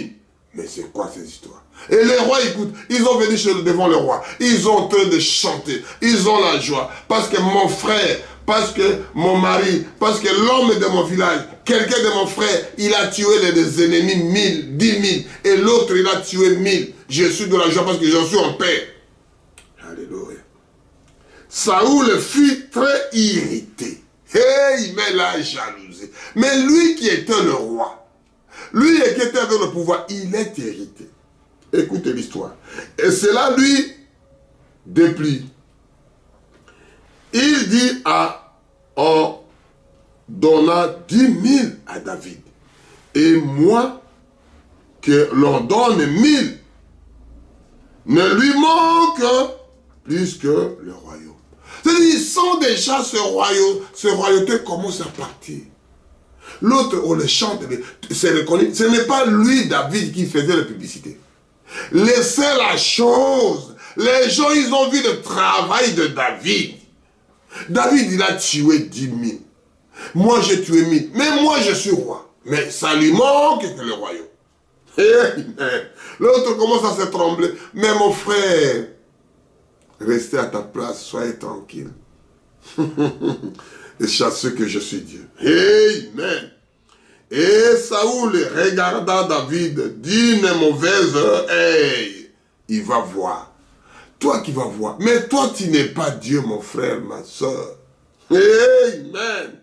Mais c'est quoi ces histoires? Et les rois, écoute, ils ont venu devant le roi. Ils ont en train de chanter. Ils ont la joie. Parce que mon frère, parce que mon mari, parce que l'homme de mon village, quelqu'un de mon frère, il a tué les ennemis 1000, 10 000. Et l'autre, il a tué 1000. Je suis de la joie parce que j'en suis en paix. Alléluia. Saoul fut très irrité. Hey, mais la jalousie. Mais lui qui était le roi, lui qui était avec le pouvoir, il est irrité. Écoutez l'histoire. Et cela lui déplut. Il dit on donna 10 000 à David. Et moi, que l'on donne 1000, ne lui manque plus que le royaume. C'est-à-dire, ils sont déjà ce royauté commence à partir. L'autre, on le chante, c'est reconnu. Ce n'est pas lui, David, qui faisait la publicité. Laissez la chose. Les gens, ils ont vu le travail de David. David, il a tué 10 000. Moi, j'ai tué 1000. Mais moi, je suis roi. Mais ça lui manque que le royaume. L'autre commence à se trembler. Mais mon frère, restez à ta place, soyez tranquille. Et chassez que je suis Dieu. Amen. Et Saoul regarda David d'une mauvaise œil. Il va voir. Toi qui vas voir. Mais toi, tu n'es pas Dieu, mon frère, ma soeur. Amen.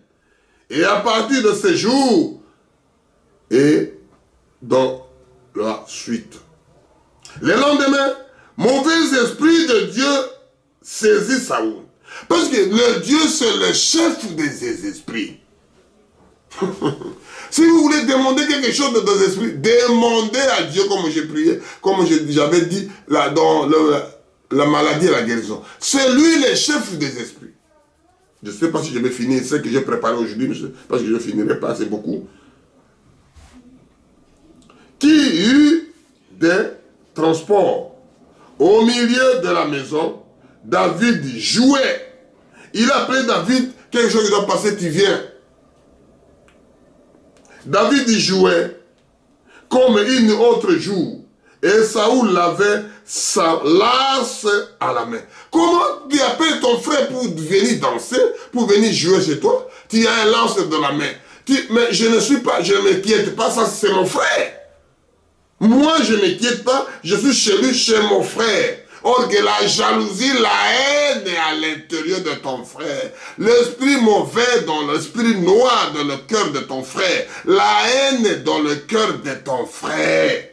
Et à partir de ce jour, et dans la suite, le lendemain, mauvais esprit de Dieu saisit Saoul. Parce que le Dieu, c'est le chef des esprits. Si vous voulez demander quelque chose de des esprits, demandez à Dieu comme j'ai prié, comme j'avais dit là, dans la maladie et la guérison. C'est lui le chef des esprits. Je ne sais pas si je vais finir ce que j'ai préparé aujourd'hui, parce que je ne finirai pas, c'est beaucoup. Qui eut des transports au milieu de la maison, David jouait. Il appelait David, quelque chose qui doit passer, tu viens. David jouait. comme une autre jour. Et Saoul avait sa lance à la main. Comment tu appelles ton frère pour venir danser, pour venir jouer chez toi? Tu as un lance dans la main. Mais je ne m'inquiète pas, ça c'est mon frère. Moi je ne m'inquiète pas, je suis chez lui, chez mon frère. Or que la jalousie, la haine est à l'intérieur de ton frère. L'esprit mauvais dans l'esprit noir dans le cœur de ton frère. La haine est dans le cœur de ton frère.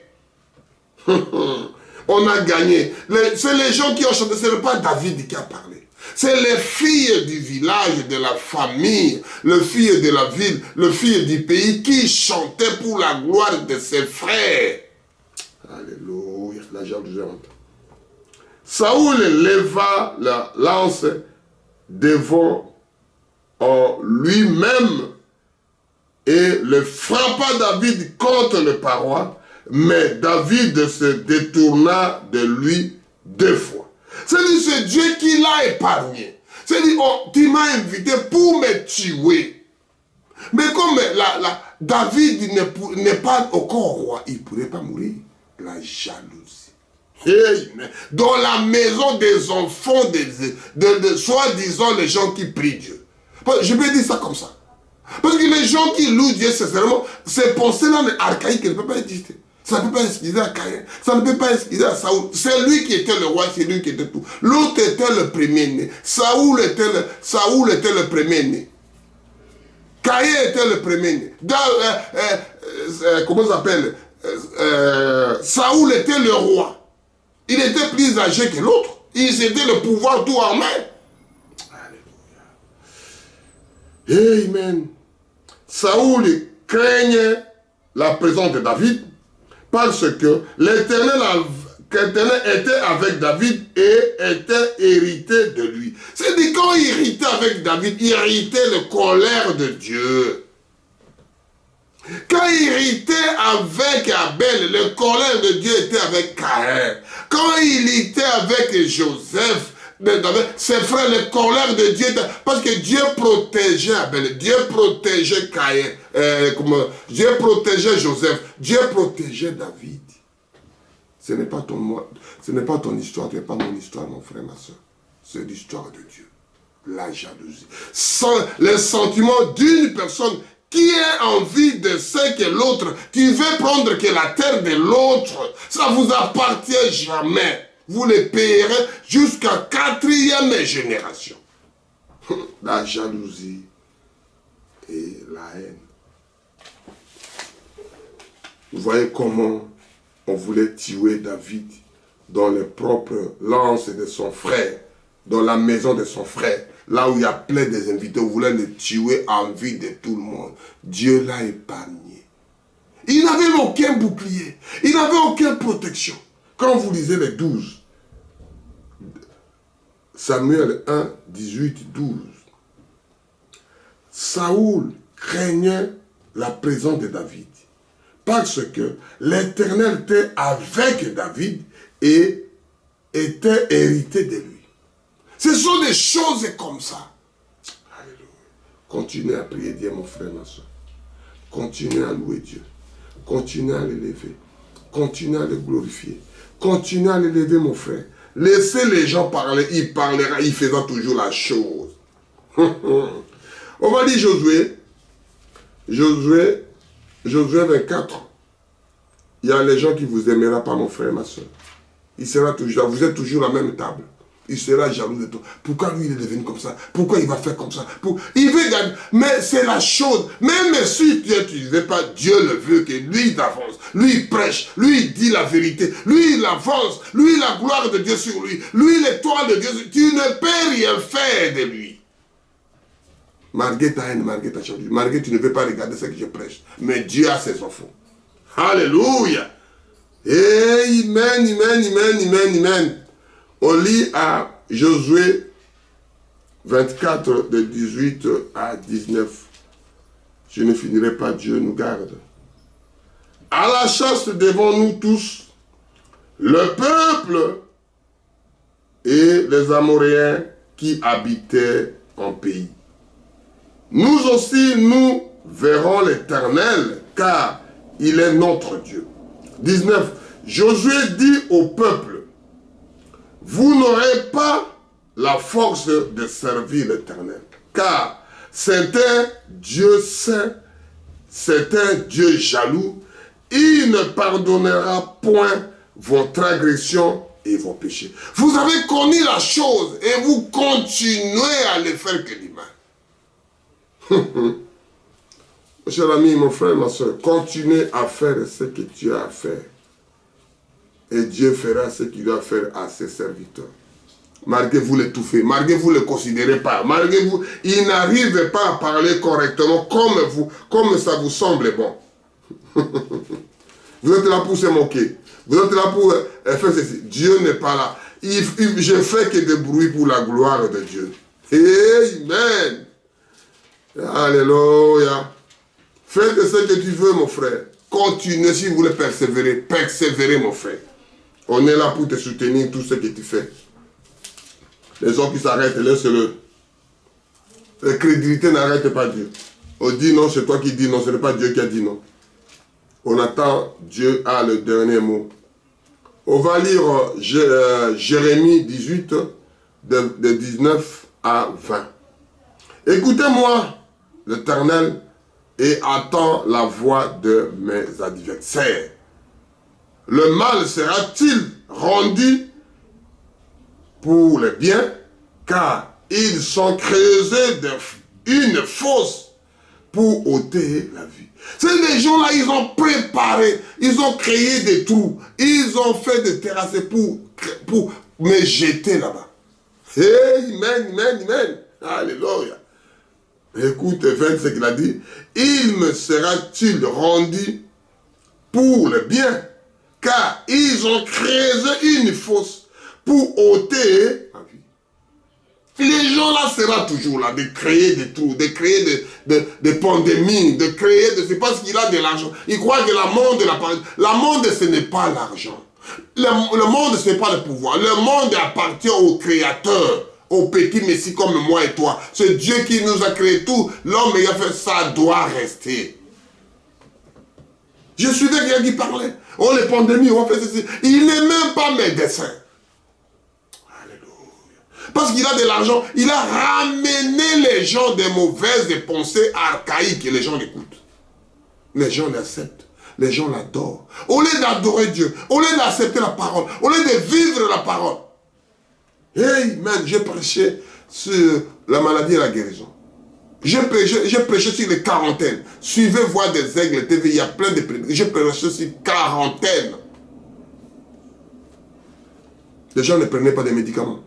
On a gagné. C'est les gens qui ont chanté, ce n'est pas David qui a parlé. C'est les filles du village, de la famille, les filles de la ville, les filles du pays qui chantaient pour la gloire de ses frères. Alléluia, la jalousie. Saoul leva la lance devant lui-même et le frappa David contre le paroi, mais David se détourna de lui 2 fois. C'est-à-dire, c'est Dieu qui l'a épargné. C'est-à-dire, tu m'as invité pour me tuer. Mais comme David n'est pas encore roi, il ne pourrait pas mourir. La jalousie. Dans la maison des enfants, de soi-disant les gens qui prient Dieu. Je peux dire ça comme ça. Parce que les gens qui louent Dieu, sincèrement, ces pensées-là archaïques ne peuvent pas exister. Ça ne peut pas exister à Caïn. Ça ne peut pas exister à Saoul. C'est lui qui était le roi, c'est lui qui était tout. L'autre était le premier-né. Saoul était le premier-né. Caïn était le premier-né. Comment ça s'appelle? Saoul était le roi. Il était plus âgé que l'autre. Il était le pouvoir tout en main. Alléluia. Amen. Saoul craignait la présence de David parce que l'Éternel était avec David et était hérité de lui. C'est-à-dire quand il héritait avec David, il héritait la colère de Dieu. Quand il héritait avec Abel, le colère de Dieu était avec Caïn. Quand il était avec Joseph, ses frères, le colère de Dieu était... Parce que Dieu protégeait Abel, Dieu protégeait Caïn, Dieu protégeait Joseph, Dieu protégeait David. Ce n'est pas ton histoire, ce n'est pas mon histoire, mon frère, ma soeur. C'est l'histoire de Dieu. La jalousie. Le sentiment d'une personne qui a envie de ce que l'autre, qui veut prendre que la terre de l'autre, ça ne vous appartient jamais. Vous les payerez jusqu'à 4e génération. La jalousie et la haine. Vous voyez comment on voulait tuer David dans les propres lances de son frère, dans la maison de son frère. Là où il y a plein des invités, on voulait le tuer en vue de tout le monde. Dieu l'a épargné. Il n'avait aucun bouclier. Il n'avait aucune protection. Quand vous lisez les 12, Samuel 1, 18, 12, Saoul craignait la présence de David parce que l'Éternel était avec David et était hérité de lui. Ce sont des choses comme ça. Alléluia. Continuez à prier Dieu, mon frère, ma soeur. Continuez à louer Dieu. Continuez à l'élever. Continuez à le glorifier. Continuez à l'élever, mon frère. Laissez les gens parler. Il parlera, il fera toujours la chose. On va dire Josué. Josué 24. Il y a les gens qui vous aimeront pas, mon frère, ma soeur. Il sera toujours, vous êtes toujours à la même table. Il sera jaloux de toi. Pourquoi lui il est devenu comme ça? Pourquoi il va faire comme ça? Il veut gagner. Mais c'est la chose. Même si tu ne veux pas, Dieu le veut que lui il avance. Lui il prêche. Lui il dit la vérité. Lui il avance. Lui la gloire de Dieu sur lui. Lui l'étoile de Dieu. Tu ne peux rien faire de lui. Malgré ta haine, malgré ta jalousie. Malgré tu ne veux pas regarder ce que je prêche. Mais Dieu a ses enfants. Alléluia. Amen, amen, amen, amen, amen. On lit à Josué 24, de 18 à 19. Je ne finirai pas, Dieu nous garde. À la chasse devant nous tous, le peuple et les Amoréens qui habitaient en pays. Nous aussi, nous verrons l'Éternel, car il est notre Dieu. 19. Josué dit au peuple, vous n'aurez pas la force de servir l'Éternel, car c'est un Dieu saint, c'est un Dieu jaloux, il ne pardonnera point vos transgressions et vos péchés. Vous avez connu la chose et vous continuez à les faire que du mal. Mon cher ami, mon frère, ma soeur, continuez à faire ce que tu as à faire. Et Dieu fera ce qu'il doit faire à ses serviteurs. Malgré vous l'étouffez, malgré vous ne le considérez pas, malgré vous, il n'arrive pas à parler correctement comme ça vous semble bon. Vous êtes là pour se moquer. Vous êtes là pour faire ceci. Dieu n'est pas là. Je fais que des bruits pour la gloire de Dieu. Amen. Alléluia. Faites ce que tu veux, mon frère. Continuez si vous voulez persévérer. Persévérez, mon frère. On est là pour te soutenir tout ce que tu fais. Les gens qui s'arrêtent, laisse-le. La crédibilité n'arrête pas Dieu. On dit non, c'est toi qui dis non, ce n'est pas Dieu qui a dit non. On attend, Dieu a le dernier mot. On va lire Jérémie 18, de 19 à 20. Écoutez-moi, l'Éternel, et attends la voix de mes adversaires. Le mal sera-t-il rendu pour le bien, car ils sont creusés une fosse pour ôter la vie. Ces gens-là, ils ont préparé, ils ont créé des trous, ils ont fait des terrasses pour me jeter là-bas. Amen, amen, amen. Alléluia. Écoute, 20, ce qu'il a dit. Il me sera-t-il rendu pour le bien, car ils ont creusé une fosse pour ôter la vie. Les gens là seront toujours là, de créer des trous, de créer des pandémies, de créer, c'est parce qu'il a de l'argent. Il croit que la monde ce n'est pas l'argent. Le monde ce n'est pas le pouvoir. Le monde appartient au Créateur, au petit Messie comme moi et toi. C'est Dieu qui nous a créé tout. L'homme ayant fait ça doit rester. Je suis quelqu'un qui parlait. Oh, les pandémies, on fait ceci. Il n'est même pas médecin. Parce qu'il a de l'argent, il a ramené les gens des mauvaises pensées archaïques et les gens l'écoutent. Les gens l'acceptent, les gens l'adorent. Au lieu d'adorer Dieu, au lieu d'accepter la parole, au lieu de vivre la parole. Amen, j'ai prêché sur la maladie et la guérison. J'ai prêché sur les quarantaines. Suivez Voix des Aigles TV, il y a plein de prédications. J'ai prêché sur quarantaine. Les gens ne prenaient pas de médicaments.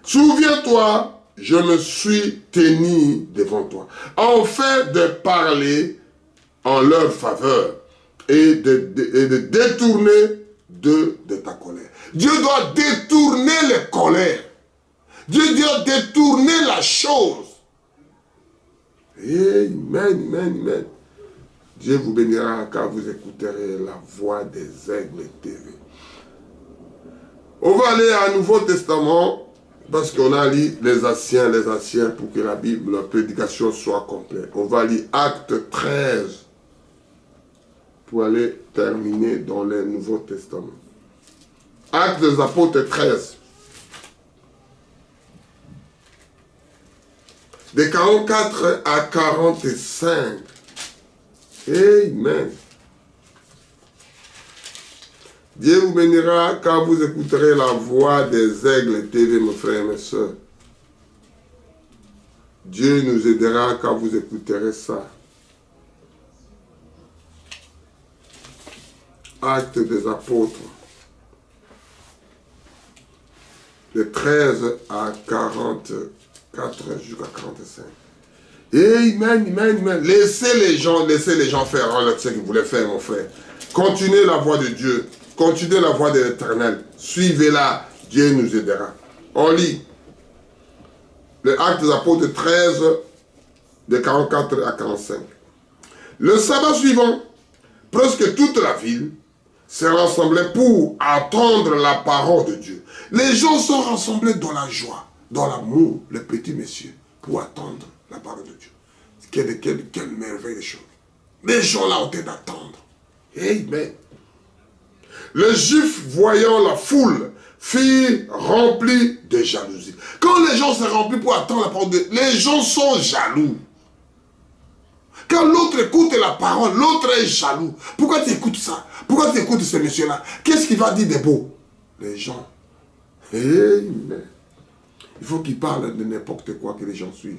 Souviens-toi, je me suis tenu devant toi, afin de parler en leur faveur et de détourner de ta colère. Dieu doit détourner les colères. Dieu doit détourner la chose. Amen, amen, amen. Dieu vous bénira car vous écouterez la voix des aigles TV. On va aller à Nouveau Testament. Parce qu'on a lu les anciens pour que la Bible, la prédication soit complète. On va lire Acte 13 pour aller terminer dans le Nouveau Testament. Actes des Apôtres 13. De 44 à 45. Amen. Dieu vous bénira quand vous écouterez la voix des aigles TV, mes frères et mes soeurs. Dieu nous aidera quand vous écouterez ça. Actes des Apôtres. De 13 à 44 jusqu'à 45. Amen, amen, amen. Laissez les gens faire ce qu'ils voulaient faire, mon frère. Continuez la voix de Dieu. Continuez la voie de l'Éternel. Suivez-la. Dieu nous aidera. On lit. Le Acte des Apôtres 13, de 44 à 45. Le sabbat suivant, presque toute la ville s'est rassemblée pour attendre la parole de Dieu. Les gens sont rassemblés dans la joie, dans l'amour, les petits messieurs, pour attendre la parole de Dieu. Quelle merveille de choses. Les gens là ont été d'attendre. Amen. Les Juifs, voyant la foule, furent remplis de jalousie. Quand les gens sont remplis pour attendre la parole de Dieu, les gens sont jaloux. Quand l'autre écoute la parole, l'autre est jaloux. Pourquoi tu écoutes ça? Pourquoi tu écoutes ce monsieur-là? Qu'est-ce qu'il va dire de beau? Les gens. Amen. Il faut qu'il parle de n'importe quoi que les gens suivent.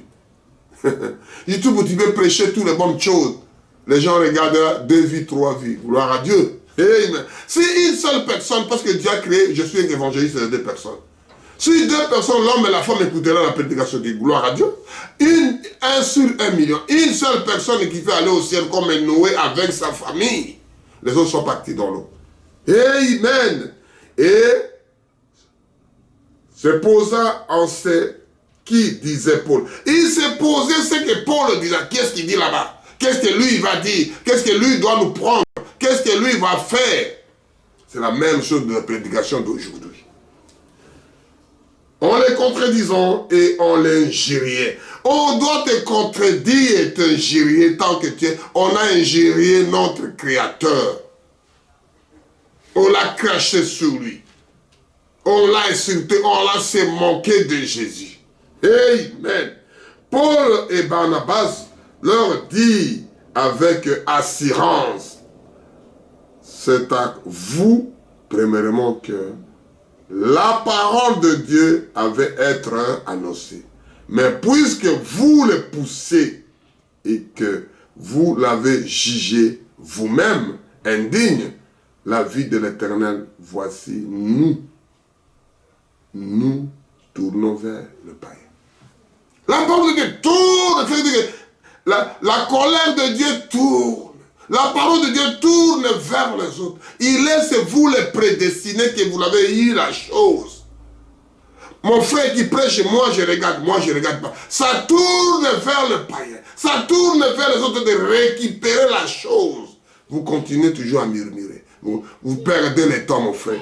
YouTube, tu veux prêcher toutes les bonnes choses. Les gens regardent 2 vies, 3 vies. Gloire à Dieu. Amen. Si une seule personne, parce que Dieu a créé, je suis un évangéliste de 2 personnes. Si 2 personnes, l'homme et la femme écouteraient la prédication de gloire à Dieu, 1 sur 1 million, une seule personne qui fait aller au ciel comme Noé avec sa famille, les autres sont partis dans l'eau. Amen. Et se posa en ce qui disait Paul. Il s'est posé ce que Paul disait. Qu'est-ce qu'il dit là-bas? Qu'est-ce que lui va dire? Qu'est-ce que lui doit nous prendre? Qu'est-ce que lui va faire? C'est la même chose de la prédication d'aujourd'hui. On les contredisant et on l'injuriait. On doit te contredire et t'injurier tant que tu es. On a injurié notre Créateur. On l'a craché sur lui. On l'a insulté, on l'a se moqué de Jésus. Amen. Paul et Barnabas leur dit avec assurance, c'est à vous, premièrement, que la parole de Dieu avait être annoncée. Mais puisque vous le poussez et que vous l'avez jugé vous-même indigne, la vie de l'Éternel, voici, nous tournons vers le païen. La parole de Dieu tourne, la colère de Dieu tourne. La parole de Dieu tourne vers les autres. Il laisse vous les prédestiner que vous l'avez eu la chose. Mon frère qui prêche, moi je regarde pas. Ça tourne vers le païen. Ça tourne vers les autres de récupérer la chose. Vous continuez toujours à murmurer. Vous perdez le temps, mon frère.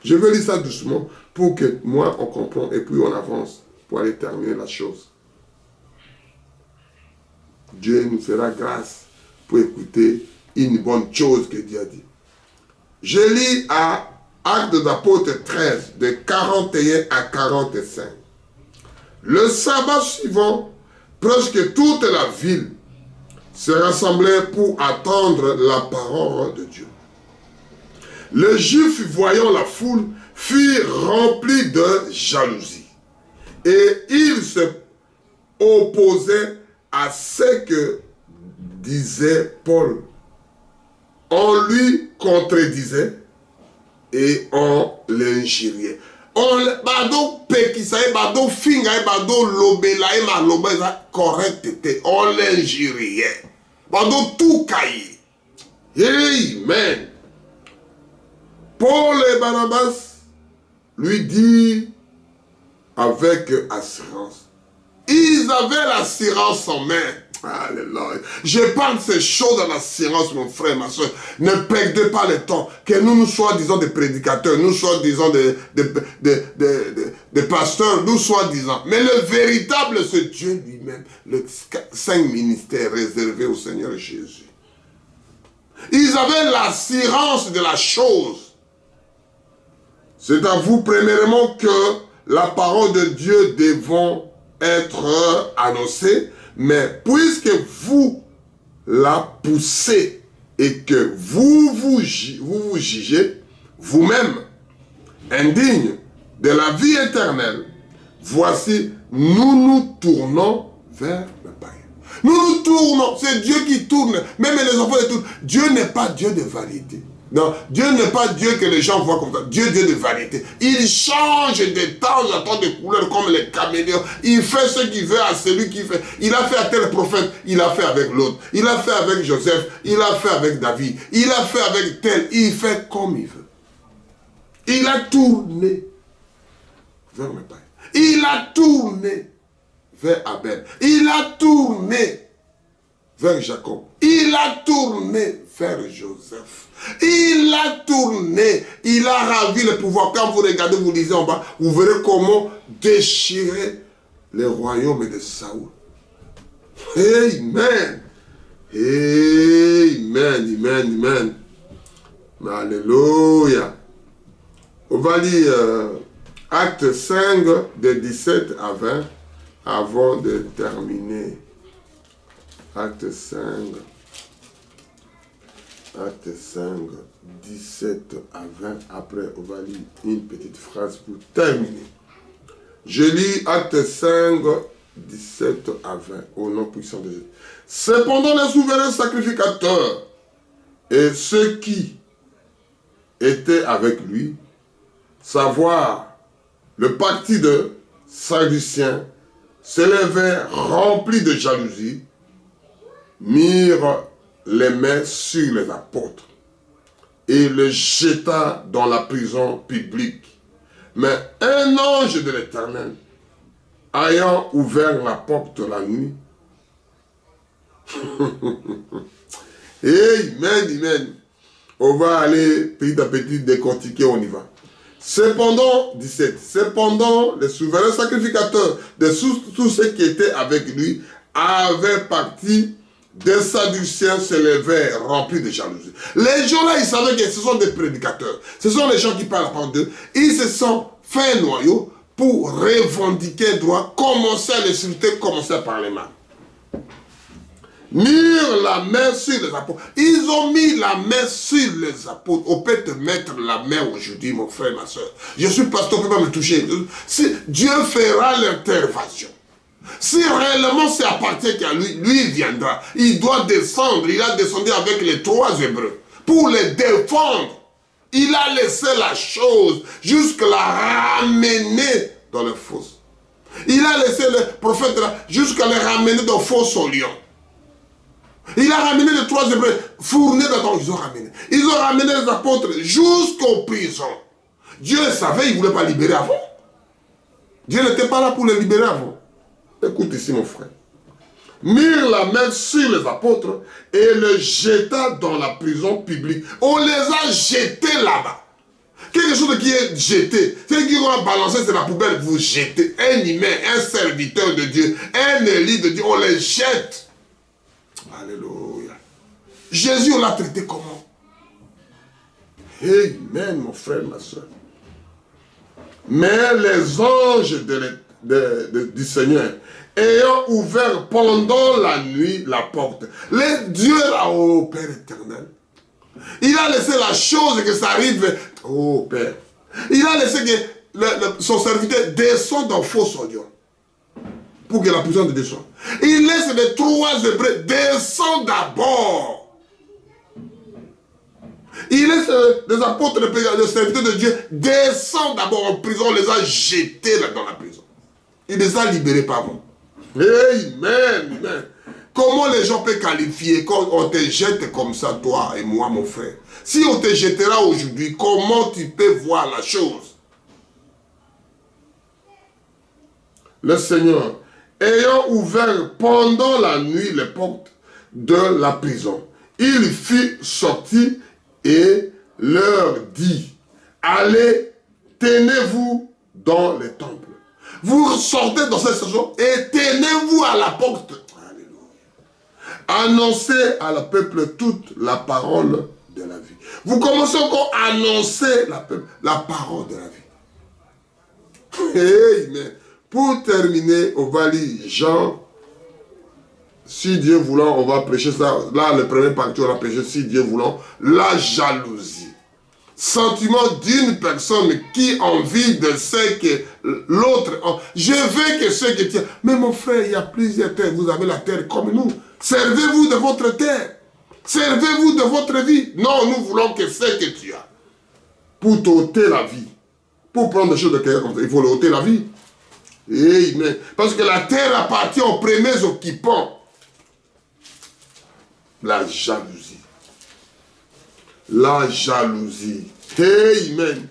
Je vais lire ça doucement pour que moi on comprenne et puis on avance pour aller terminer la chose. Dieu nous fera grâce pour écouter une bonne chose que Dieu a dit. Je lis à Actes d'Apôtres 13, de 41 à 45. Le sabbat suivant, presque toute la ville se rassemblait pour attendre la parole de Dieu. Les Juifs, voyant la foule, furent remplis de jalousie. Et ils se opposaient à ce que disait Paul. On lui contredisait et on l'injuriait. On l'injuriait. Amen. Paul et Barnabas lui dit avec assurance. Ils avaient l'assurance en main. Alléluia. Je parle de ces choses dans l'assurance, mon frère, ma soeur. Ne perdez pas le temps. Que nous soyons, disons, des prédicateurs, nous soyons, disons, des pasteurs, nous soyons, disons. Mais le véritable, c'est Dieu lui-même. Le 5 ministères réservés au Seigneur Jésus. Ils avaient l'assurance de la chose. C'est à vous, premièrement, que la parole de Dieu devons être annoncée. Mais puisque vous la poussez et que vous jugez vous-même indigne de la vie éternelle, voici, nous tournons vers le païen. Nous tournons, c'est Dieu qui tourne, même les enfants de tout. Dieu n'est pas Dieu de vanité. Non, Dieu n'est pas Dieu que les gens voient comme ça. Dieu de vérité. Il change de temps en temps de couleur comme les caméléons. Il fait ce qu'il veut à celui qui fait. Il a fait à tel prophète, il a fait avec l'autre. Il a fait avec Joseph, il a fait avec David. Il a fait avec tel. Il fait comme il veut. Il a tourné vers le Père. Il a tourné vers Abel. Il a tourné vers Jacob. Il a tourné vers Joseph. Il a tourné, il a ravi le pouvoir. Quand vous regardez, vous lisez en bas, vous verrez comment déchirer le royaume de Saoul. Amen. Amen, amen, amen. Alléluia. On va lire Acte 5, de 17 à 20, avant de terminer. Acte 5, 17 à 20. Après, on va lire une petite phrase pour terminer. Je lis Acte 5, 17 à 20, au nom puissant de Jésus. Cependant, les souverains sacrificateurs et ceux qui étaient avec lui, savoir le parti de Sadducéens, s'élevèrent remplis de jalousie, mirent les mains sur les apôtres et les jeta dans la prison publique. Mais un ange de l'Éternel, ayant ouvert la porte la nuit, amen, amen. On va aller petit à petit décortiquer, on y va. Cependant, 17, cependant, les souverains sacrificateurs de tous ceux qui étaient avec lui avaient parti des Sadducéens se levèrent remplis de jalousie. Les gens-là, ils savaient que ce sont des prédicateurs. Ce sont les gens qui parlent par d'eux. Ils se sont fait un noyau pour revendiquer droit, commencer à les insulter, commencer par les mains. Mirent la main sur les apôtres. Ils ont mis la main sur les apôtres. On peut te mettre la main aujourd'hui, mon frère, ma soeur. Je suis pasteur, on ne peut pas me toucher. Si Dieu fera l'intervention. Si réellement c'est appartient qu'à lui, lui viendra. Il doit descendre. Il a descendu avec les 3 Hébreux pour les défendre. Il a laissé la chose jusqu'à la ramener dans les fosses. Il a laissé les prophètes jusqu'à les ramener dans fosse au lion. Il a ramené les 3 Hébreux, fournés dedans, ils ont ramené. Ils ont ramené les apôtres jusqu'aux prisons. Dieu le savait, il ne voulait pas libérer avant. Dieu n'était pas là pour les libérer avant. Écoute ici mon frère. Mirent la main sur les apôtres et le jeta dans la prison publique. On les a jetés là-bas. Quelque chose qui est jeté. C'est qui va balancer sur la poubelle, vous jetez. Un humain, un serviteur de Dieu, un élu de Dieu, on les jette. Alléluia. Jésus, on l'a traité comment? Amen, mon frère, ma soeur. Mais les anges du Seigneur, ayant ouvert pendant la nuit la porte, Dieu a, oh Père éternel, il a laissé la chose que ça arrive, oh Père, il a laissé que son serviteur descende dans faux sodium. Pour que la puissance descende. Il laisse les 3 Hébreux descendre d'abord. Il laisse les apôtres, les serviteurs de Dieu descendre d'abord en prison. On les a jetés là dans la prison. Il les a libérés par vous. Amen, amen. Comment les gens peuvent qualifier quand on te jette comme ça, toi et moi, mon frère? Si on te jettera aujourd'hui, comment tu peux voir la chose? Le Seigneur, ayant ouvert pendant la nuit les portes de la prison, il fit sortir et leur dit, allez, tenez-vous dans les temples. Vous sortez dans cette saison et tenez-vous à la porte. Alléluia. Annoncez à la peuple toute la parole de la vie. Vous commencez encore à annoncer la parole de la vie. Amen. Pour terminer, on va lire Jean. Si Dieu voulant, on va prêcher ça. Là, le premier parti, on va prêcher, si Dieu voulant, la jalousie. Sentiment d'une personne qui envie de ce que l'autre... Je veux que ceux qui tiennent... Mais mon frère, il y a plusieurs terres. Vous avez la terre comme nous. Servez-vous de votre terre. Servez-vous de votre vie. Non, nous voulons que ce que tu as. Pour t'ôter la vie. Pour prendre des choses de quelqu'un comme ça, il faut ôter la vie. Amen. Parce que la terre appartient aux premiers occupants. La jalousie. La jalousie. Amen.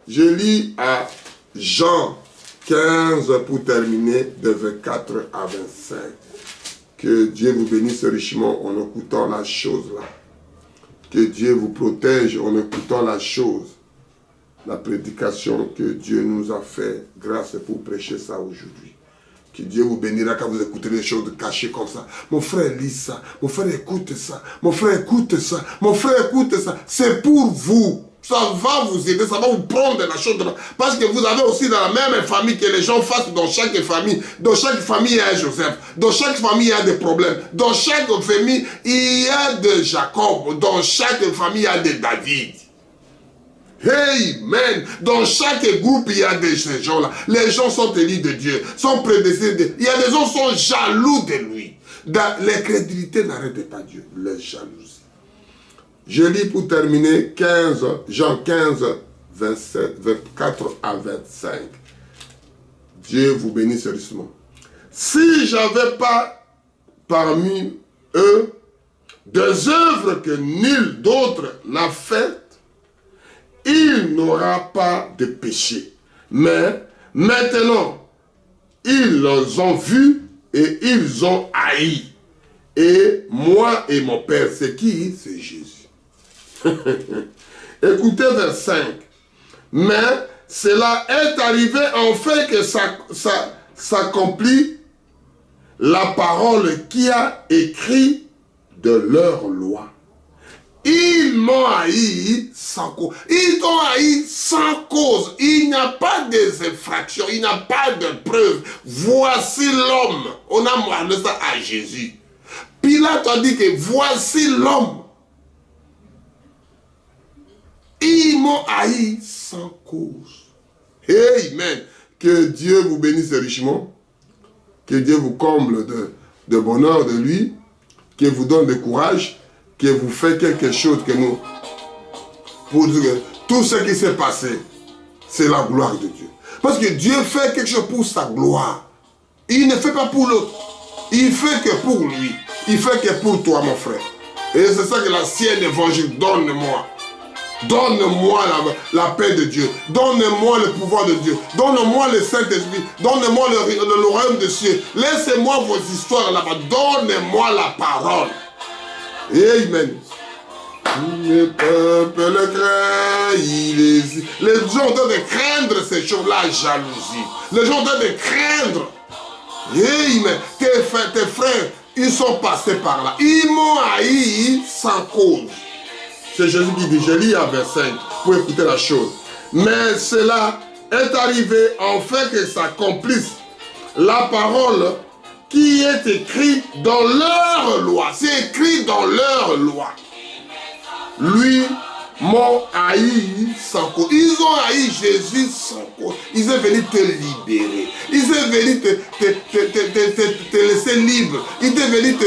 Je lis à Jean 15 pour terminer, de 24 à 25. Que Dieu vous bénisse richement en écoutant la chose là. Que Dieu vous protège en écoutant la chose. La prédication que Dieu nous a fait grâce pour prêcher ça aujourd'hui. Que Dieu vous bénira quand vous écoutez les choses cachées comme ça. Mon frère lit ça. Mon frère écoute ça. Mon frère écoute ça. Mon frère écoute ça. C'est pour vous. Ça va vous aider. Ça va vous prendre la chose. Parce que vous avez aussi dans la même famille que les gens fassent dans chaque famille. Dans chaque famille, il y a un Joseph. Dans chaque famille, il y a des problèmes. Dans chaque famille, il y a de Jacob. Dans chaque famille, il y a de David. Amen. Dans chaque groupe, il y a ces gens-là. Les gens sont élus de Dieu, sont prédestinés. Il y a des gens qui sont jaloux de lui. L'incrédulité n'arrête pas Dieu, la jalousie. Je lis pour terminer 15, Jean 15, 27, 24 à 25. Dieu vous bénisse sérieusement. Si j'avais pas parmi eux des œuvres que nul d'autre n'a faites, il n'aura pas de péché. Mais maintenant, ils les ont vus et ils ont haï. Et moi et mon Père, c'est qui? C'est Jésus. Écoutez vers 5. Mais cela est arrivé enfin que ça s'accomplit la parole qui a écrit de leur loi. Ils m'ont haï sans cause. Ils t'ont haï sans cause. Il n'y a pas d'infraction. Il n'y a pas de preuve. Voici l'homme. On a montré ça à Jésus. Pilate a dit que voici l'homme. Ils m'ont haï sans cause. Amen. Que Dieu vous bénisse richement. Que Dieu vous comble de bonheur de lui. Que vous donne de courage. Que vous faites quelque chose que nous... Pour dire que tout ce qui s'est passé, c'est la gloire de Dieu. Parce que Dieu fait quelque chose pour sa gloire. Il ne fait pas pour l'autre. Il fait que pour lui. Il fait que pour toi, mon frère. Et c'est ça que la sienne évangile, donne-moi. Donne-moi la paix de Dieu. Donne-moi le pouvoir de Dieu. Donne-moi le Saint-Esprit. Donne-moi le royaume de cieux. Laissez-moi vos histoires là-bas. Donne-moi la parole. Amen. Le peuple le craint, les gens doivent craindre ces choses-là, jalousie. Les gens doivent craindre. Amen. Tes frères, ils sont passés par là. Ils m'ont haï sans cause. C'est Jésus qui dit, je lis à verset 5 pour écouter la chose. Mais cela est arrivé afin que s'accomplisse la parole qui est écrit dans leur loi. C'est écrit dans leur loi. Lui m'ont haï sans cause. Ils ont haï Jésus sans cause. Ils sont venus te libérer. Ils sont venus te laisser libre. Ils sont venus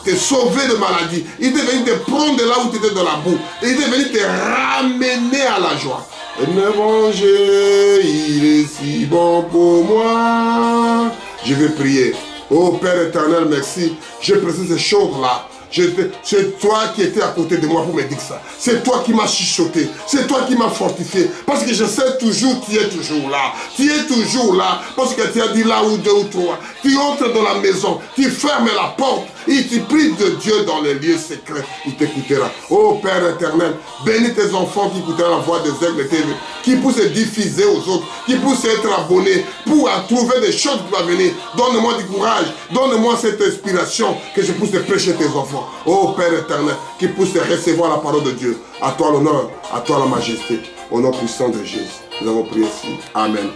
te sauver de maladie. Ils sont venus te prendre de là où tu étais dans la boue. Ils sont venus te ramener à la joie. L'évangile, il est si bon pour moi. Je vais prier. Oh Père éternel, merci. Je précise ces choses-là. C'est toi qui étais à côté de moi pour me dire ça. C'est toi qui m'as chuchoté. C'est toi qui m'as fortifié. Parce que je sais toujours, tu es toujours là. Tu es toujours là. Parce que tu as dit là où deux ou trois. Tu entres dans la maison. Tu fermes la porte. Et tu pries de Dieu dans les lieux secrets. Il t'écoutera. Oh Père éternel, bénis tes enfants qui écouteront la voix des aigles TV. Qui puissent se diffuser aux autres. Qui puissent être abonnés pour trouver des choses qui vont venir. Donne-moi du courage. Donne-moi cette inspiration que je puisse prêcher tes enfants. Oh Père éternel, qui puisse recevoir la parole de Dieu. À toi l'honneur, à toi la majesté. Au nom puissant de Jésus. Nous avons prié ici. Amen.